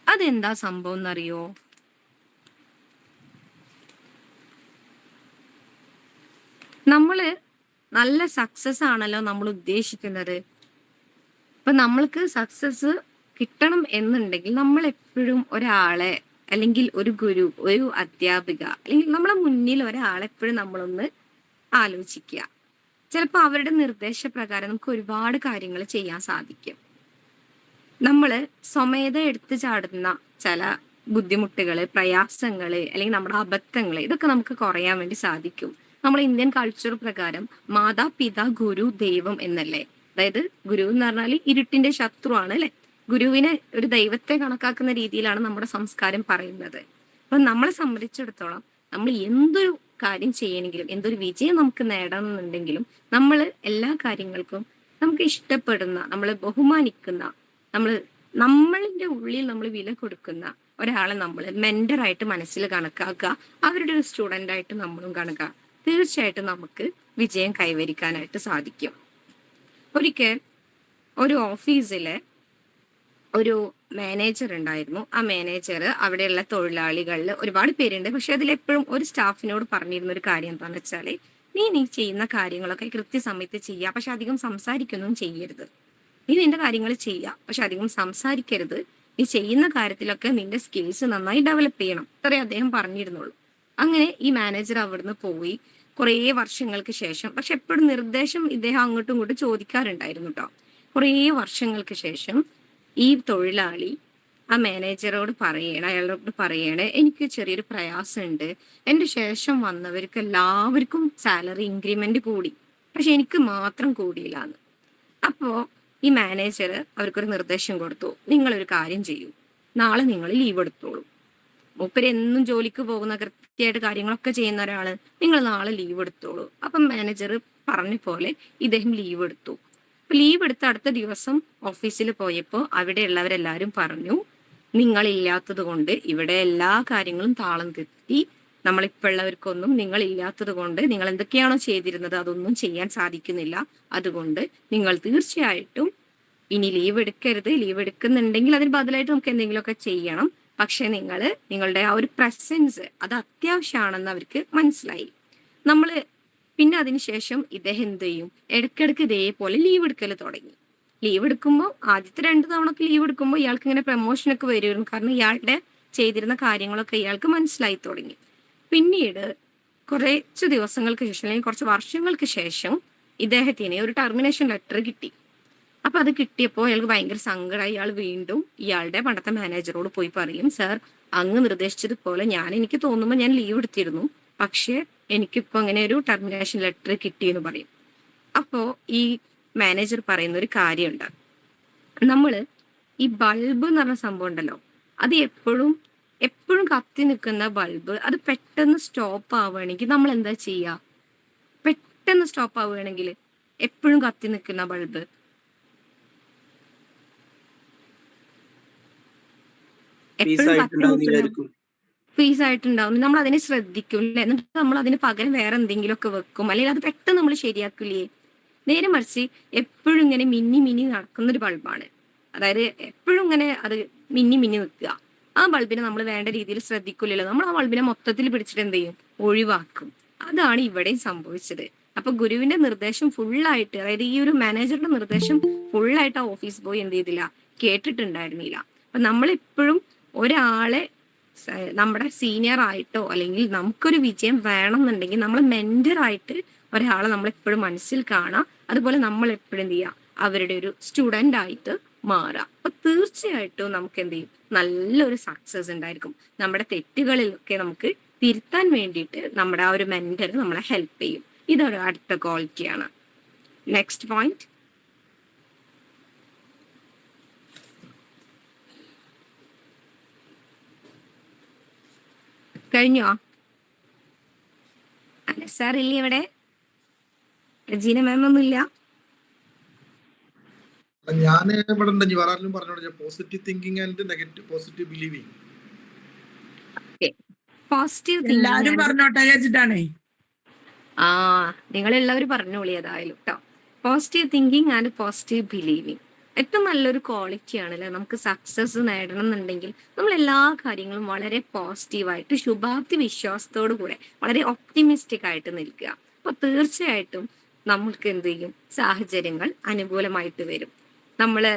അതെന്താ സംഭവം എന്നറിയോ? നമ്മള് നല്ല സക്സസ് ആണല്ലോ നമ്മൾ ഉദ്ദേശിക്കുന്നത്. ഇപ്പൊ നമ്മൾക്ക് സക്സസ് കിട്ടണം എന്നുണ്ടെങ്കിൽ നമ്മൾ എപ്പോഴും ഒരാളെ അല്ലെങ്കിൽ ഒരു ഗുരു, ഒരു അധ്യാപിക അല്ലെങ്കിൽ നമ്മളെ മുന്നിൽ ഒരാളെ എപ്പോഴും നമ്മളൊന്ന് ആലോചിക്കുക. ചിലപ്പോൾ അവരുടെ നിർദ്ദേശപ്രകാരം നമുക്ക് ഒരുപാട് കാര്യങ്ങൾ ചെയ്യാൻ സാധിക്കും. നമ്മള് സ്വമേധ എടുത്തു ചാടുന്ന ചില ബുദ്ധിമുട്ടുകള്, പ്രയാസങ്ങള് അല്ലെങ്കിൽ നമ്മുടെ അബദ്ധങ്ങള് ഇതൊക്കെ നമുക്ക് കുറയാൻ വേണ്ടി സാധിക്കും. നമ്മൾ ഇന്ത്യൻ കൾച്ചർ പ്രകാരം മാതാപിതാ ഗുരു ദൈവം എന്നല്ലേ? അതായത് ഗുരു എന്ന് പറഞ്ഞാൽ ഇരുട്ടിന്റെ ശത്രുവാണ് അല്ലെ? ഗുരുവിനെ ഒരു ദൈവത്തെ കണക്കാക്കുന്ന രീതിയിലാണ് നമ്മുടെ സംസ്കാരം പറയുന്നത്. അപ്പൊ നമ്മളെ സംബന്ധിച്ചിടത്തോളം നമ്മൾ എന്തൊരു കാര്യം ചെയ്യണമെങ്കിലും എന്തൊരു വിജയം നമുക്ക് നേടണമെന്നുണ്ടെങ്കിലും നമ്മൾ എല്ലാ കാര്യങ്ങൾക്കും നമുക്ക് ഇഷ്ടപ്പെടുന്ന, നമ്മൾ ബഹുമാനിക്കുന്ന, നമ്മളിന്റെ ഉള്ളിൽ നമ്മൾ വില കൊടുക്കുന്ന ഒരാളെ നമ്മൾ മെന്ററായിട്ട് മനസ്സിൽ കണക്കാക്കുക. അവരുടെ ഒരു സ്റ്റുഡന്റ് ആയിട്ട് നമ്മളും കണക്കാക്കുക. തീർച്ചയായിട്ടും നമുക്ക് വിജയം കൈവരിക്കാനായിട്ട് സാധിക്കും. ഒരിക്കൽ ഒരു ഓഫീസിലെ ഒരു മാനേജർ ഉണ്ടായിരുന്നു. ആ മാനേജർ അവിടെയുള്ള തൊഴിലാളികളിൽ ഒരുപാട് പേരുണ്ട്, പക്ഷെ അതിലെപ്പോഴും ഒരു സ്റ്റാഫിനോട് പറഞ്ഞിരുന്ന ഒരു കാര്യം എന്താണെന്ന് വെച്ചാൽ, നീ ചെയ്യുന്ന കാര്യങ്ങളൊക്കെ കൃത്യസമയത്ത് ചെയ്യുക, പക്ഷെ അധികം സംസാരിക്കൊന്നും ചെയ്യരുത്. നീ നിന്റെ കാര്യങ്ങൾ ചെയ്യുക, പക്ഷെ അധികം സംസാരിക്കരുത്. നീ ചെയ്യുന്ന കാര്യത്തിലൊക്കെ നിന്റെ സ്കിൽസ് നന്നായി ഡെവലപ്പ് ചെയ്യണം. ഇത്രേ അദ്ദേഹം പറഞ്ഞിരുന്നുള്ളൂ. അങ്ങനെ ഈ മാനേജർ അവിടുന്ന് പോയി കുറേ വർഷങ്ങൾക്ക് ശേഷം, പക്ഷെ എപ്പോഴും നിർദ്ദേശം ഇദ്ദേഹം അങ്ങോട്ടും ഇങ്ങോട്ടും ചോദിക്കാറുണ്ടായിരുന്നു കേട്ടോ. കുറേ വർഷങ്ങൾക്ക് ശേഷം ഈ തൊഴിലാളി ആ മാനേജറോട് അയാളോട് പറയണേ, എനിക്ക് ചെറിയൊരു പ്രയാസമുണ്ട്. എൻ്റെ ശേഷം വന്നവർക്ക് എല്ലാവർക്കും സാലറി ഇൻക്രിമെന്റ് കൂടി, പക്ഷെ എനിക്ക് മാത്രം കൂടിയില്ല എന്ന്. അപ്പോ ഈ മാനേജർ അവർക്കൊരു നിർദ്ദേശം കൊടുത്തു, നിങ്ങളൊരു കാര്യം ചെയ്യൂ, നാളെ നിങ്ങൾ ലീവ് എടുത്തോളൂ. മൂപ്പര് എന്നും ജോലിക്ക് പോകുന്ന കൃത്യമായിട്ട് കാര്യങ്ങളൊക്കെ ചെയ്യുന്ന ഒരാള്, നിങ്ങൾ നാളെ ലീവ് എടുത്തോളൂ. അപ്പം മാനേജർ പറഞ്ഞ പോലെ ഇദ്ദേഹം ലീവ് എടുത്തു. അപ്പൊ ലീവ് എടുത്ത അടുത്ത ദിവസം ഓഫീസിൽ പോയപ്പോൾ അവിടെയുള്ളവരെല്ലാവരും പറഞ്ഞു, നിങ്ങളില്ലാത്തത് കൊണ്ട് ഇവിടെ എല്ലാ കാര്യങ്ങളും താളം തെറ്റി, നമ്മളിപ്പോഴുള്ളവർക്കൊന്നും നിങ്ങളില്ലാത്തത് കൊണ്ട് നിങ്ങൾ എന്തൊക്കെയാണോ ചെയ്തിരുന്നത് അതൊന്നും ചെയ്യാൻ സാധിക്കുന്നില്ല. അതുകൊണ്ട് നിങ്ങൾ തീർച്ചയായിട്ടും ഇനി ലീവ് എടുക്കരുത്. ലീവ് എടുക്കുന്നുണ്ടെങ്കിൽ അതിന് ബദലായിട്ട് നമുക്ക് എന്തെങ്കിലുമൊക്കെ ചെയ്യണം. പക്ഷെ നിങ്ങളുടെ ആ ഒരു പ്രസൻസ് അത് അത്യാവശ്യമാണെന്ന് അവർക്ക് മനസ്സിലായി. പിന്നെ അതിനുശേഷം ഇദ്ദേഹം എന്ത് ചെയ്യും, ഇടയ്ക്കിടയ്ക്ക് ഇതേപോലെ ലീവ് എടുക്കൽ തുടങ്ങി. ലീവ് എടുക്കുമ്പോൾ ആദ്യത്തെ 2 തവണക്ക് ലീവ് എടുക്കുമ്പോൾ ഇയാൾക്ക് ഇങ്ങനെ പ്രമോഷനൊക്കെ വരുമായിരുന്നു, കാരണം ഇയാളുടെ ചെയ്തിരുന്ന കാര്യങ്ങളൊക്കെ ഇയാൾക്ക് മനസ്സിലായി തുടങ്ങി. പിന്നീട് കുറച്ച് ദിവസങ്ങൾക്ക് ശേഷം അല്ലെങ്കിൽ കുറച്ച് വർഷങ്ങൾക്ക് ശേഷം ഇദ്ദേഹത്തിന് ഒരു ടെർമിനേഷൻ ലെറ്റർ കിട്ടി. അപ്പൊ അത് കിട്ടിയപ്പോൾ അയാൾക്ക് ഭയങ്കര സങ്കടമായി. ഇയാൾ വീണ്ടും ഇയാളുടെ പണ്ടത്തെ മാനേജറോട് പോയി പറയും, സാർ അങ്ങ് നിർദ്ദേശിച്ചതുപോലെ എനിക്ക് തോന്നുമ്പോൾ ഞാൻ ലീവ് എടുത്തിരുന്നു, പക്ഷെ എനിക്കിപ്പോ അങ്ങനെ ഒരു ടെർമിനേഷൻ ലെറ്റർ കിട്ടിയെന്ന് പറയും. അപ്പോ ഈ മാനേജർ പറയുന്ന ഒരു കാര്യമുണ്ട്, നമ്മള് ഈ ബൾബ് എന്ന് പറഞ്ഞ സംഭവം ഉണ്ടല്ലോ, അത് എപ്പോഴും കത്തി നിൽക്കുന്ന ബൾബ് അത് പെട്ടെന്ന് സ്റ്റോപ്പ് ആവുകയാണെങ്കിൽ നമ്മൾ എന്താ ചെയ്യുക? പെട്ടെന്ന് സ്റ്റോപ്പ് ആവുകയാണെങ്കിൽ എപ്പോഴും കത്തി നിൽക്കുന്ന ബൾബ് ഫീസ് ആയിട്ടുണ്ടാവും. നമ്മൾ അതിനെ ശ്രദ്ധിക്കും അല്ലെ, എന്നിട്ട് നമ്മൾ അതിന് പകരം വേറെ എന്തെങ്കിലുമൊക്കെ വെക്കും, അല്ലെങ്കിൽ അത് പെട്ടെന്ന് നമ്മൾ ശരിയാക്കില്ലേ. നേരെ മറിച്ച് എപ്പോഴും ഇങ്ങനെ മിന്നി നടക്കുന്ന ഒരു ബൾബാണ്, അതായത് എപ്പോഴും ഇങ്ങനെ അത് മിന്നി നിൽക്കുക. ആ ബൾബിനെ നമ്മൾ വേണ്ട രീതിയിൽ ശ്രദ്ധിക്കില്ലല്ലോ, നമ്മൾ ആ ബൾബിനെ മൊത്തത്തിൽ പിടിച്ചിട്ട് എന്ത് ചെയ്യും, ഒഴിവാക്കും. അതാണ് ഇവിടെയും സംഭവിച്ചത്. അപ്പൊ ഗുരുവിന്റെ നിർദ്ദേശം ഫുള്ളായിട്ട്, അതായത് ഈ ഒരു മാനേജറുടെ നിർദ്ദേശം ഫുള്ളായിട്ട് ആ ഓഫീസ് ബോയ് എന്ത് ചെയ്തില്ല, കേട്ടിട്ടുണ്ടായിരുന്നില്ല. അപ്പൊ നമ്മളെപ്പോഴും ഒരാളെ നമ്മുടെ സീനിയർ ആയിട്ടോ അല്ലെങ്കിൽ നമുക്കൊരു വിജയം വേണമെന്നുണ്ടെങ്കിൽ നമ്മൾ മെന്റർ ആയിട്ട് ഒരാളെ നമ്മളെപ്പോഴും മനസ്സിൽ കാണാം. അതുപോലെ നമ്മൾ എപ്പോഴും എന്ത് ചെയ്യുക, അവരുടെ ഒരു സ്റ്റുഡന്റ് ആയിട്ട് മാറാം. അപ്പൊ തീർച്ചയായിട്ടും നമുക്ക് എന്ത് ചെയ്യും, നല്ലൊരു സക്സസ് ഉണ്ടായിരിക്കും. നമ്മുടെ തെറ്റുകളിലൊക്കെ നമുക്ക് തിരുത്താൻ വേണ്ടിയിട്ട് നമ്മുടെ ആ ഒരു മെന്റർ നമ്മളെ ഹെൽപ്പ് ചെയ്യും. ഇതൊരു അടുത്ത ക്വാളിറ്റിയാണ്. നെക്സ്റ്റ് പോയിന്റ്, കഴിഞ്ഞോ? അനസാറില്ല ഇവിടെ, റജീന മാം ഒന്നുമില്ല. ഞാൻ ഇവിടെ ഉണ്ട്. വേറാരും പറഞ്ഞോളൂ. Positive thinking and negative positive believing. Positive എല്ലാരും പറഞ്ഞോട്ടെ വെച്ചിട്ടാണേ. നിങ്ങളെല്ലാവരും പറഞ്ഞോളി ഏതായാലും കേട്ടോ. Positive thinking and positive believing ഏറ്റവും നല്ലൊരു ക്വാളിറ്റി ആണല്ലേ. നമുക്ക് സക്സസ് നേടണം എന്നുണ്ടെങ്കിൽ നമ്മൾ എല്ലാ കാര്യങ്ങളും വളരെ പോസിറ്റീവായിട്ട് ശുഭാപ്തി വിശ്വാസത്തോടു കൂടെ വളരെ ഒപ്റ്റിമിസ്റ്റിക് ആയിട്ട് നിൽക്കുക. അപ്പൊ തീർച്ചയായിട്ടും നമ്മൾക്ക് എന്ത് ചെയ്യും, സാഹചര്യങ്ങൾ അനുകൂലമായിട്ട് വരും. നമ്മള്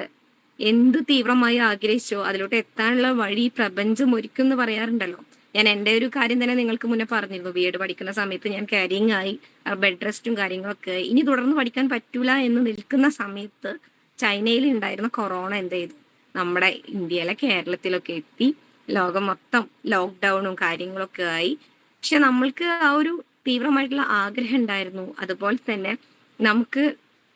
എന്ത് തീവ്രമായി ആഗ്രഹിച്ചോ അതിലോട്ട് എത്താനുള്ള വഴി പ്രപഞ്ചം ഒരുക്കും എന്ന് പറയാറുണ്ടല്ലോ. ഞാൻ എൻ്റെ ഒരു കാര്യം തന്നെ നിങ്ങൾക്ക് മുന്നേ പറഞ്ഞിരുന്നു. ബി എഡ് പഠിക്കുന്ന സമയത്ത് ഞാൻ കാരിങ് ആയി, ബെഡ് റെസ്റ്റും കാര്യങ്ങളൊക്കെ ഇനി തുടർന്ന് പഠിക്കാൻ പറ്റൂല എന്ന് നിൽക്കുന്ന സമയത്ത് ചൈനയിൽ ഉണ്ടായിരുന്ന കൊറോണ എന്ത് ചെയ്തു, നമ്മുടെ ഇന്ത്യയിലെ കേരളത്തിലൊക്കെ എത്തി. ലോകം മൊത്തം ലോക്ക്ഡൗണും കാര്യങ്ങളൊക്കെ ആയി. പക്ഷെ നമ്മൾക്ക് ആ ഒരു തീവ്രമായിട്ടുള്ള ആഗ്രഹം ഉണ്ടായിരുന്നു. അതുപോലെ തന്നെ നമുക്ക്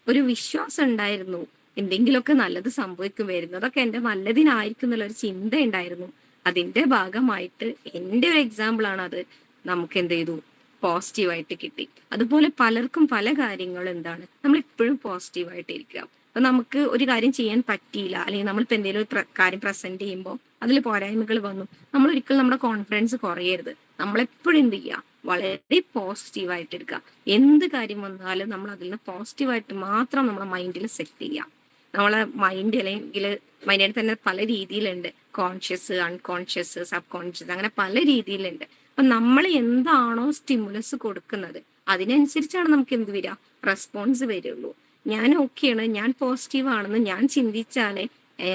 ഒരു വിശ്വാസം ഉണ്ടായിരുന്നു, എന്തെങ്കിലുമൊക്കെ നല്ലത് സംഭവിക്കും, വരുന്നതൊക്കെ എൻ്റെ നല്ലതിനായിരിക്കും എന്നുള്ളൊരു ചിന്ത ഉണ്ടായിരുന്നു. അതിന്റെ ഭാഗമായിട്ട് എൻ്റെ ഒരു എക്സാമ്പിൾ ആണ് അത്. നമുക്ക് എന്ത് ചെയ്തു, പോസിറ്റീവായിട്ട് കിട്ടി. അതുപോലെ പലർക്കും പല കാര്യങ്ങളും എന്താണ്, നമ്മൾ എപ്പോഴും പോസിറ്റീവായിട്ട് ഇരിക്കുക. അപ്പൊ നമുക്ക് ഒരു കാര്യം ചെയ്യാൻ പറ്റിയില്ല, അല്ലെങ്കിൽ നമ്മളിപ്പോൾ എന്തെങ്കിലും ഒരു കാര്യം പ്രസന്റ് ചെയ്യുമ്പോൾ അതിൽ പോരായ്മകൾ വന്നു, നമ്മൾ ഒരിക്കലും നമ്മുടെ കോൺഫിഡൻസ് കുറയരുത്. നമ്മളെപ്പോഴും എന്ത് ചെയ്യുക, വളരെ പോസിറ്റീവായിട്ട് എടുക്കുക. എന്ത് കാര്യം വന്നാലും നമ്മൾ അതിൽ നിന്ന് പോസിറ്റീവായിട്ട് മാത്രം നമ്മളെ മൈൻഡിൽ സെറ്റ് ചെയ്യുക. നമ്മളെ മൈൻഡ് അല്ലെങ്കിൽ മൈൻഡിൽ തന്നെ പല രീതിയിലുണ്ട്. കോൺഷ്യസ്, അൺകോൺഷ്യസ്, സബ് കോൺഷ്യസ്, അങ്ങനെ പല രീതിയിലുണ്ട്. അപ്പൊ നമ്മൾ എന്താണോ സ്റ്റിമുലസ് കൊടുക്കുന്നത് അതിനനുസരിച്ചാണ് നമുക്ക് എന്ത് വരിക, റെസ്പോൺസ് വരുള്ളൂ. ഞാൻ ഓക്കെയാണ്, ഞാൻ പോസിറ്റീവ് ആണെന്ന് ഞാൻ ചിന്തിച്ചാലേ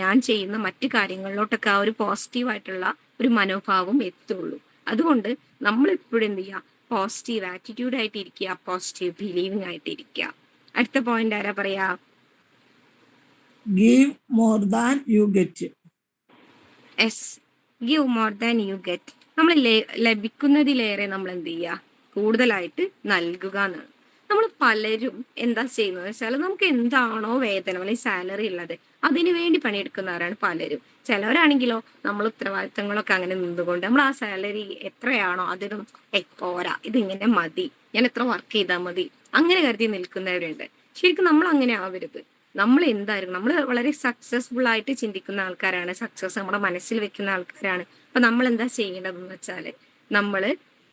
ഞാൻ ചെയ്യുന്ന മറ്റു കാര്യങ്ങളിലോട്ടൊക്കെ ആ ഒരു പോസിറ്റീവായിട്ടുള്ള ഒരു മനോഭാവം എത്തുള്ളൂ. അതുകൊണ്ട് നമ്മൾ എപ്പോഴും എന്ത് ചെയ്യുക, പോസിറ്റീവ് ആറ്റിറ്റ്യൂഡ് ആയിട്ട് ഇരിക്കുക, പോസിറ്റീവ് ബിലീവിംഗ് ആയിട്ട് ഇരിക്കുക. അടുത്ത പോയിന്റ് ആരാ പറയാ? Give more than you get. S, give more than you get. നമ്മൾ ലഭിക്കുന്നതിലേറെ നമ്മൾ എന്ത് ചെയ്യുക, കൂടുതലായിട്ട് നൽകുക എന്നാണ്. നമ്മൾ പലരും എന്താ ചെയ്യുന്നത് വെച്ചാൽ നമുക്ക് എന്താണോ വേതനം അല്ലെങ്കിൽ സാലറി ഉള്ളത് അതിനു വേണ്ടി പണിയെടുക്കുന്നവരാണ് പലരും. ചിലവരാണെങ്കിലോ നമ്മൾ ഉത്തരവാദിത്തങ്ങളൊക്കെ അങ്ങനെ നിന്നുകൊണ്ട് നമ്മൾ ആ സാലറി എത്രയാണോ അതിനും പോരാ, ഇതിങ്ങനെ മതി, ഞാൻ എത്ര വർക്ക് ചെയ്താൽ മതി, അങ്ങനെ കരുതി നിൽക്കുന്നവരുണ്ട്. ശരിക്കും നമ്മൾ അങ്ങനെ ആവരുത്. നമ്മൾ എന്തായിരിക്കും, നമ്മൾ വളരെ സക്സസ്ഫുൾ ആയിട്ട് ചിന്തിക്കുന്ന ആൾക്കാരാണ്, സക്സസ് നമ്മുടെ മനസ്സിൽ വെക്കുന്ന ആൾക്കാരാണ്. അപ്പൊ നമ്മൾ എന്താ ചെയ്യേണ്ടതെന്ന് വെച്ചാല്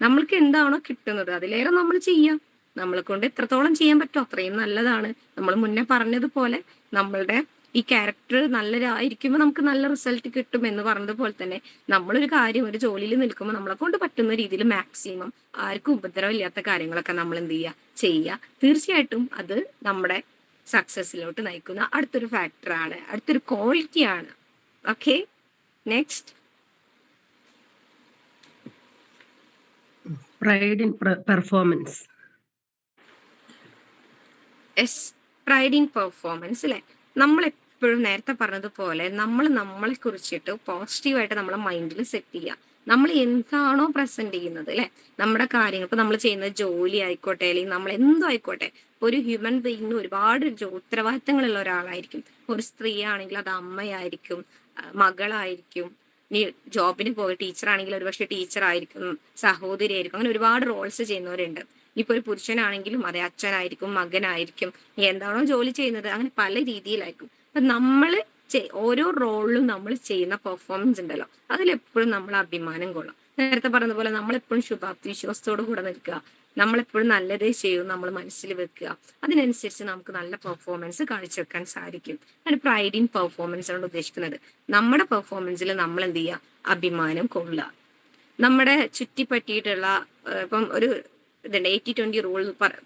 നമ്മൾക്ക് എന്താണോ കിട്ടുന്നത് അതിലേറെ നമ്മൾ ചെയ്യാം. നമ്മളെ കൊണ്ട് എത്രത്തോളം ചെയ്യാൻ പറ്റുമോ അത്രയും നല്ലതാണ്. നമ്മൾ മുന്നേ പറഞ്ഞതുപോലെ നമ്മളുടെ ഈ ക്യാരക്ടർ നല്ലതായിരിക്കുമ്പോൾ നമുക്ക് നല്ല റിസൾട്ട് കിട്ടും എന്ന് പറഞ്ഞതുപോലെ തന്നെ നമ്മളൊരു കാര്യം, ഒരു ജോലിയിൽ നിൽക്കുമ്പോൾ നമ്മളെ കൊണ്ട് പറ്റുന്ന രീതിയിൽ മാക്സിമം ആർക്കും ഉപദ്രവമില്ലാത്ത കാര്യങ്ങളൊക്കെ നമ്മൾ എന്ത് ചെയ്യുക. തീർച്ചയായിട്ടും അത് നമ്മുടെ സക്സസിലോട്ട് നയിക്കുന്ന അടുത്തൊരു ഫാക്ടറാണ്, അടുത്തൊരു ക്വാളിറ്റിയാണ്. Okay, next. Pride in performance. S, pride in performance അല്ലെ. നമ്മൾ എപ്പോഴും നേരത്തെ പറഞ്ഞതുപോലെ നമ്മളെ കുറിച്ചിട്ട് പോസിറ്റീവായിട്ട് നമ്മളെ മൈൻഡിൽ സെറ്റ് ചെയ്യുക. നമ്മൾ എന്താണോ പ്രസന്റ് ചെയ്യുന്നത് അല്ലെ, നമ്മുടെ കാര്യങ്ങൾ, ഇപ്പൊ നമ്മൾ ചെയ്യുന്ന ജോലി ആയിക്കോട്ടെ അല്ലെങ്കിൽ നമ്മൾ എന്തോ ആയിക്കോട്ടെ, ഒരു ഹ്യൂമൻ ബീയിങ്ങിന് ഒരുപാട് ഉത്തരവാദിത്തങ്ങളുള്ള ഒരാളായിരിക്കും. ഒരു സ്ത്രീ ആണെങ്കിൽ അത് അമ്മയായിരിക്കും, മകളായിരിക്കും, ഇനി ജോബിന് പോയ ടീച്ചറാണെങ്കിൽ ഒരുപക്ഷെ ടീച്ചറായിരിക്കും, സഹോദരി ആയിരിക്കും, അങ്ങനെ ഒരുപാട് റോൾസ് ചെയ്യുന്നവരുണ്ട്. ഇപ്പൊ ഒരു പുരുഷനാണെങ്കിലും അതെ അച്ഛനായിരിക്കും, മകനായിരിക്കും, എന്താണോ ജോലി ചെയ്യുന്നത് അങ്ങനെ പല രീതിയിലായിരിക്കും. അപ്പൊ നമ്മള് ഓരോ റോളിലും നമ്മൾ ചെയ്യുന്ന പെർഫോമൻസ് ഉണ്ടല്ലോ അതിലെപ്പോഴും നമ്മൾ അഭിമാനം കൊള്ളാം. നേരത്തെ പറഞ്ഞതുപോലെ നമ്മളെപ്പോഴും ശുഭാപ്തി വിശ്വാസത്തോടു കൂടെ നിൽക്കുക, നമ്മളെപ്പോഴും നല്ലതേ ചെയ്യും നമ്മൾ മനസ്സിൽ വെക്കുക. അതിനനുസരിച്ച് നമുക്ക് നല്ല പെർഫോമൻസ് കാഴ്ചവെക്കാൻ സാധിക്കും. അതിന് പ്രൈഡ് ഇൻ പെർഫോമൻസ് കൊണ്ട് ഉദ്ദേശിക്കുന്നത് നമ്മുടെ പെർഫോമൻസിൽ നമ്മൾ എന്ത് ചെയ്യുക, അഭിമാനം കൊള്ളുക. നമ്മുടെ ചുറ്റിപ്പറ്റിയിട്ടുള്ള ഇപ്പം ഒരു ഇതുണ്ട് 80-20 റൂൾ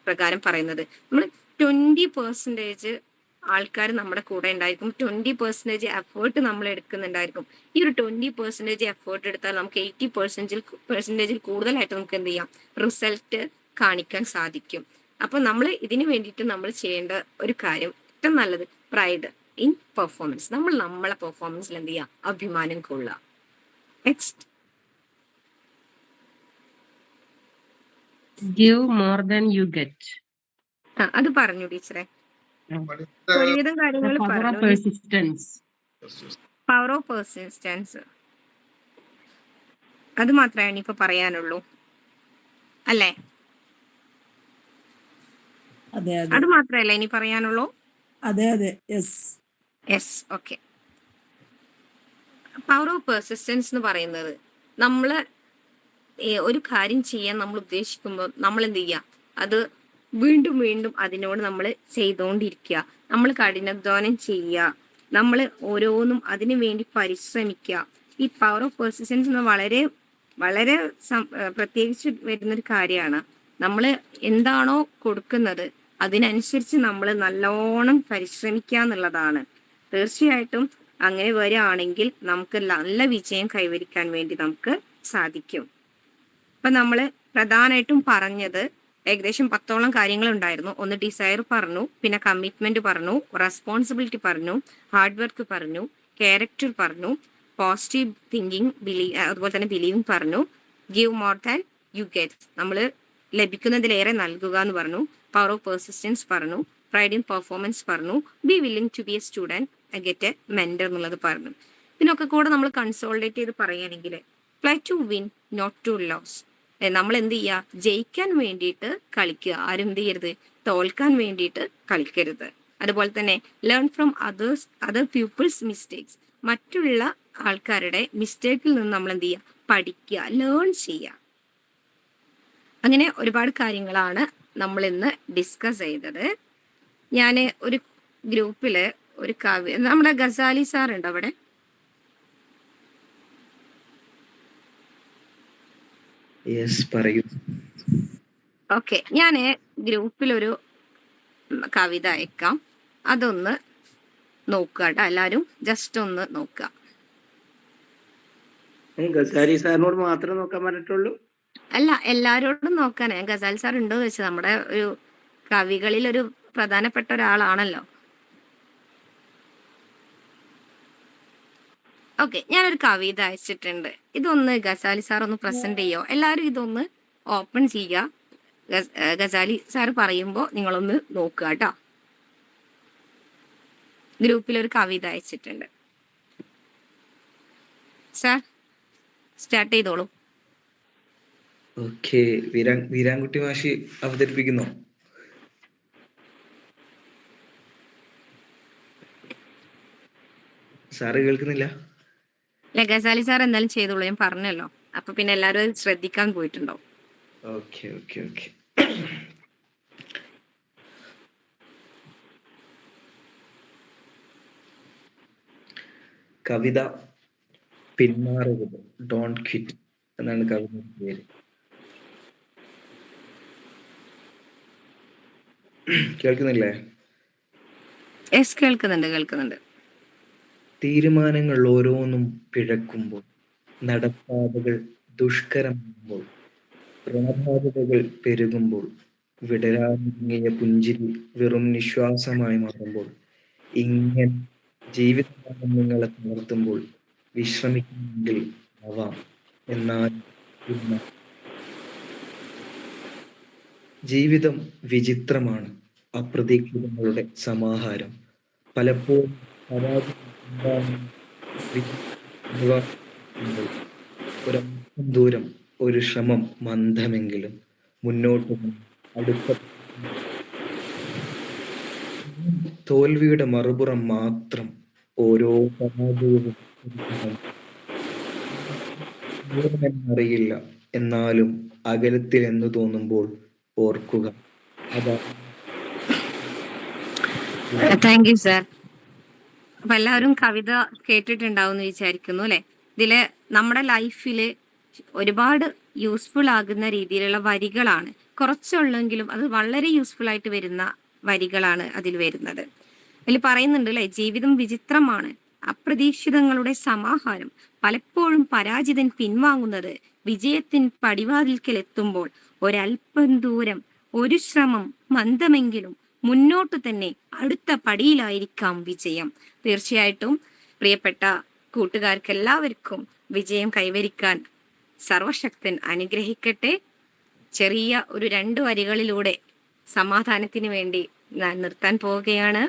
പ്രകാരം പറയുന്നത്, നമ്മൾ 20% ആൾക്കാർ നമ്മുടെ കൂടെ ഉണ്ടായിരിക്കും, 20% എഫേർട്ട് നമ്മൾ എടുക്കുന്നുണ്ടായിരിക്കും. ഈ ഒരു 20% എഫേർട്ട് എടുത്താൽ നമുക്ക് 80% കൂടുതലായിട്ട് നമുക്ക് എന്ത് ചെയ്യാം, റിസൾട്ട് കാണിക്കാൻ സാധിക്കും. അപ്പൊ നമ്മൾ ഇതിനു വേണ്ടിയിട്ട് നമ്മൾ ചെയ്യേണ്ട ഒരു കാര്യം, ഏറ്റവും നല്ലത് പ്രൈഡ് ഇൻ പെർഫോമൻസ്. നമ്മളെ പെർഫോമൻസിൽ എന്ത് ചെയ്യാം, അഭിമാനം കൊള്ളുക. Next. Give more than you get. അത് പറഞ്ഞു ടീച്ചറെ, ഒരുവിധം കാര്യങ്ങൾ പവർ ഓഫ് പറഞ്ഞു. പെർസിസ്റ്റൻസ്. പവർ ഓഫ് പെർസിസ്റ്റൻസ് അത് മാത്രമേ ഇനിയിപ്പോ പറയാനുള്ളൂ അല്ലേ? അതെ അതെ അത് മാത്രമല്ല ഇനി പറയാനുള്ളൂ. അതെ അതെ yes. Yes, okay. Power of persistence എന്ന് പറയുന്നത് നമ്മള് ഒരു കാര്യം ചെയ്യാൻ നമ്മൾ ഉദ്ദേശിക്കുമ്പോൾ നമ്മൾ എന്ത് ചെയ്യുക, അത് വീണ്ടും വീണ്ടും അതിനോട് നമ്മൾ ചെയ്തുകൊണ്ടിരിക്കുക, നമ്മൾ കഠിനാധ്വാനം ചെയ്യുക, നമ്മൾ ഓരോന്നും അതിനു വേണ്ടി പരിശ്രമിക്കുക. ഈ പവർ ഓഫ് പെർസിസ്റ്റൻസ് എന്ന് വളരെ വളരെ പ്രത്യേകിച്ച് വരുന്നൊരു കാര്യമാണ്. നമ്മൾ എന്താണോ കൊടുക്കുന്നത് അതിനനുസരിച്ച് നമ്മൾ നല്ലോണം പരിശ്രമിക്കുക എന്നുള്ളതാണ്. തീർച്ചയായിട്ടും അങ്ങനെ വരികയാണെങ്കിൽ നമുക്ക് നല്ല വിജയം കൈവരിക്കാൻ വേണ്ടി നമുക്ക് സാധിക്കും. അപ്പൊ നമ്മൾ പ്രധാനമായിട്ടും പറഞ്ഞത് ഏകദേശം 10ഓളം കാര്യങ്ങൾ ഉണ്ടായിരുന്നു. ഒന്ന് ഡിസയർ പറഞ്ഞു, പിന്നെ കമ്മിറ്റ്മെന്റ് പറഞ്ഞു, റെസ്പോൺസിബിലിറ്റി പറഞ്ഞു, ഹാർഡ് വർക്ക് പറഞ്ഞു, ക്യാരക്ടർ പറഞ്ഞു, പോസിറ്റീവ് തിങ്കിങ്, അതുപോലെ തന്നെ ബിലീവിങ് പറഞ്ഞു, give more than you get, നമ്മൾ ലഭിക്കുന്നതിലേറെ നൽകുക എന്ന് പറഞ്ഞു, പവർ ഓഫ് പെർസിസ്റ്റൻസ് പറഞ്ഞു, പ്രൈഡ് ഇൻ പെർഫോമൻസ് പറഞ്ഞു, be willing to be a student get a mentor എന്നുള്ളത് പറഞ്ഞു. ഇതിനൊക്കെ കൂടെ നമ്മൾ കൺസോളിഡേറ്റ് ചെയ്ത് പറയുകയാണെങ്കിൽ play to win not to lose. നമ്മൾ എന്ത് ചെയ്യുക, ജയിക്കാൻ വേണ്ടിയിട്ട് കളിക്കുക, ആരും എന്ത് ചെയ്യരുത്, തോൽക്കാൻ വേണ്ടിയിട്ട് കളിക്കരുത്. അതുപോലെ തന്നെ learn from other people's mistakes, മറ്റുള്ള ആൾക്കാരുടെ മിസ്റ്റേക്കിൽ നിന്ന് നമ്മൾ എന്ത് ചെയ്യുക, പഠിക്കുക, ലേൺ ചെയ്യുക. അങ്ങനെ ഒരുപാട് കാര്യങ്ങളാണ് നമ്മൾ ഇന്ന് ഡിസ്കസ് ചെയ്തത്. ഞാൻ ഒരു ഗ്രൂപ്പില് ഒരു കവി, നമ്മുടെ ഗസാലി സാർ ഉണ്ട് അവിടെ? പറയൂ. ഓക്കെ, ഞാൻ ഗ്രൂപ്പിലൊരു കവിത അയക്കാം, അതൊന്ന് നോക്കുക കേട്ടോ. എല്ലാവരും ജസ്റ്റ് ഒന്ന് നോക്കുക. ഗസാരി സാറിനോട് മാത്രം നോക്കാൻ പറഞ്ഞിട്ടുള്ളൂ? അല്ല, എല്ലാവരോടും നോക്കാനേ. ഗസാൽ സാർ ഉണ്ടോ എന്ന് വെച്ചാൽ നമ്മുടെ ഒരു കവികളിൽ ഒരു പ്രധാനപ്പെട്ട ഒരാളാണല്ലോ. ഓക്കെ, ഞാനൊരു കവിത അയച്ചിട്ടുണ്ട്. ഇതൊന്ന് ഗസാലി സാർ ഒന്ന് പ്രസന്റ് ചെയ്യോ? എല്ലാവരും ഇതൊന്ന് ഓപ്പൺ ചെയ്യുക. ഗസാലി സാർ പറയുമ്പോൾ നിങ്ങളൊന്ന് നോക്കുക കേട്ടോ. ഗ്രൂപ്പിൽ ഒരു കവിത അയച്ചിട്ടുണ്ട്. സാർ സ്റ്റാർട്ട് ചെയ്തോളൂ. ഓക്കെ, വീരാൻകുട്ടി മാഷി അവതരിപ്പിക്കുന്നു. സാറ് കേൾക്കുന്നില്ല? ഗസാലി സാർ എന്തായാലും ചെയ്തോളൂ, ഞാൻ പറഞ്ഞല്ലോ. അപ്പൊ പിന്നെ എല്ലാവരും അത് ശ്രദ്ധിക്കാൻ പോയിട്ടുണ്ടോ? Okay okay okay. കവിത പിന്മാറരുത്, ഡോണ്ട് ക്വിറ്റ് എന്നാണ് കവിതയുടെ പേര്. കേൾക്കുന്നില്ലേ? യെസ്, കേൾക്കുന്നുണ്ട്. തീരുമാനങ്ങൾ ഓരോന്നും പിഴക്കുമ്പോൾ, നടപ്പാതകൾ ദുഷ്കരമാകുമ്പോൾ, ഋണബാധ്യതകൾ പെരുകുമ്പോൾ, വിടരാനിങ്ങിയ പുഞ്ചിരി വെറും നിശ്വാസമായി മാറുമ്പോൾ, ഇങ്ങനെ ജീവിതം നിങ്ങളെ തളർത്തുമ്പോൾ വിശ്രമിക്കുമെങ്കിൽ ആവാം. എന്നാൽ ജീവിതം വിചിത്രമാണ്, അപ്രതീക്ഷിതങ്ങളുടെ സമാഹാരം. പലപ്പോഴും ഒരല്പം ദൂരം, ഒരു ശ്രമം മന്ദമെങ്കിലും മുന്നോട്ട് അടുത്ത തോൽവിയുടെ മറുപുറം മാത്രം ഓരോ പരാജയവും അറിയില്ല. എന്നാലും അകലത്തിൽ എന്ന് തോന്നുമ്പോൾ ഓർക്കുക, അതാണ്. Thank you sir. അപ്പൊ എല്ലാവരും കവിത കേട്ടിട്ടുണ്ടാവും എന്ന് വിചാരിക്കുന്നു അല്ലെ. ഇതില് നമ്മുടെ ലൈഫില് ഒരുപാട് യൂസ്ഫുൾ ആകുന്ന രീതിയിലുള്ള വരികളാണ്. കുറച്ചുള്ളെങ്കിലും അത് വളരെ യൂസ്ഫുൾ ആയിട്ട് വരുന്ന വരികളാണ് അതിൽ വരുന്നത്. അതിൽ പറയുന്നുണ്ട് അല്ലെ, ജീവിതം വിചിത്രമാണ്, അപ്രതീക്ഷിതങ്ങളുടെ സമാഹാരം. പലപ്പോഴും പരാജിതൻ പിൻവാങ്ങുന്നത് വിജയത്തിൻ പടിവാതിൽക്കൽ എത്തുമ്പോൾ. ഒരല്പം ദൂരം, ഒരു ശ്രമം മന്ദമെങ്കിലും മുന്നോട്ട് തന്നെ അടുത്ത പടിയിലായിരിക്കാം വിജയം. തീർച്ചയായിട്ടും പ്രിയപ്പെട്ട കൂട്ടുകാർക്ക് എല്ലാവർക്കും വിജയം കൈവരിക്കാൻ സർവശക്തൻ അനുഗ്രഹിക്കട്ടെ. ചെറിയ ഒരു 2 വരികളിലൂടെ സമാധാനത്തിന് വേണ്ടി ഞാൻ നിർത്താൻ പോവുകയാണ്.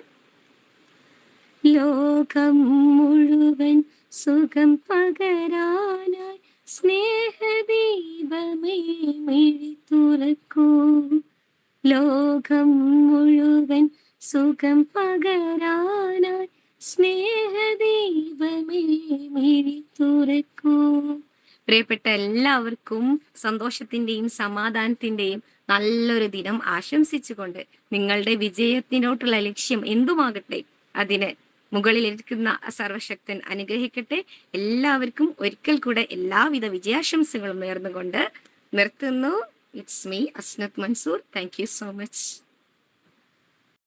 ലോകം മുഴുവൻ സുഖം പകരാനായി സ്നേഹദീപമേ മിഴി തുറക്കൂ. ലോകം മുഴുവൻ സുഖം പകരാനായി സ്നേഹദീപമേ മിഴി തുറക്കൂ. പ്രിയപ്പെട്ട എല്ലാവർക്കും സന്തോഷത്തിന്റെയും സമാധാനത്തിന്റെയും നല്ലൊരു ദിനം ആശംസിച്ചുകൊണ്ട് നിങ്ങളുടെ വിജയത്തിനോട്ടുള്ള ലക്ഷ്യം എന്തുമാകട്ടെ അതിന് മുകളിലിരിക്കുന്ന സർവശക്തൻ അനുഗ്രഹിക്കട്ടെ. എല്ലാവർക്കും ഒരിക്കൽ കൂടെ എല്ലാവിധ വിജയാശംസകളും നേർന്നുകൊണ്ട് നിർത്തുന്നു. It's me Asnath Mansoor. Thank you so much.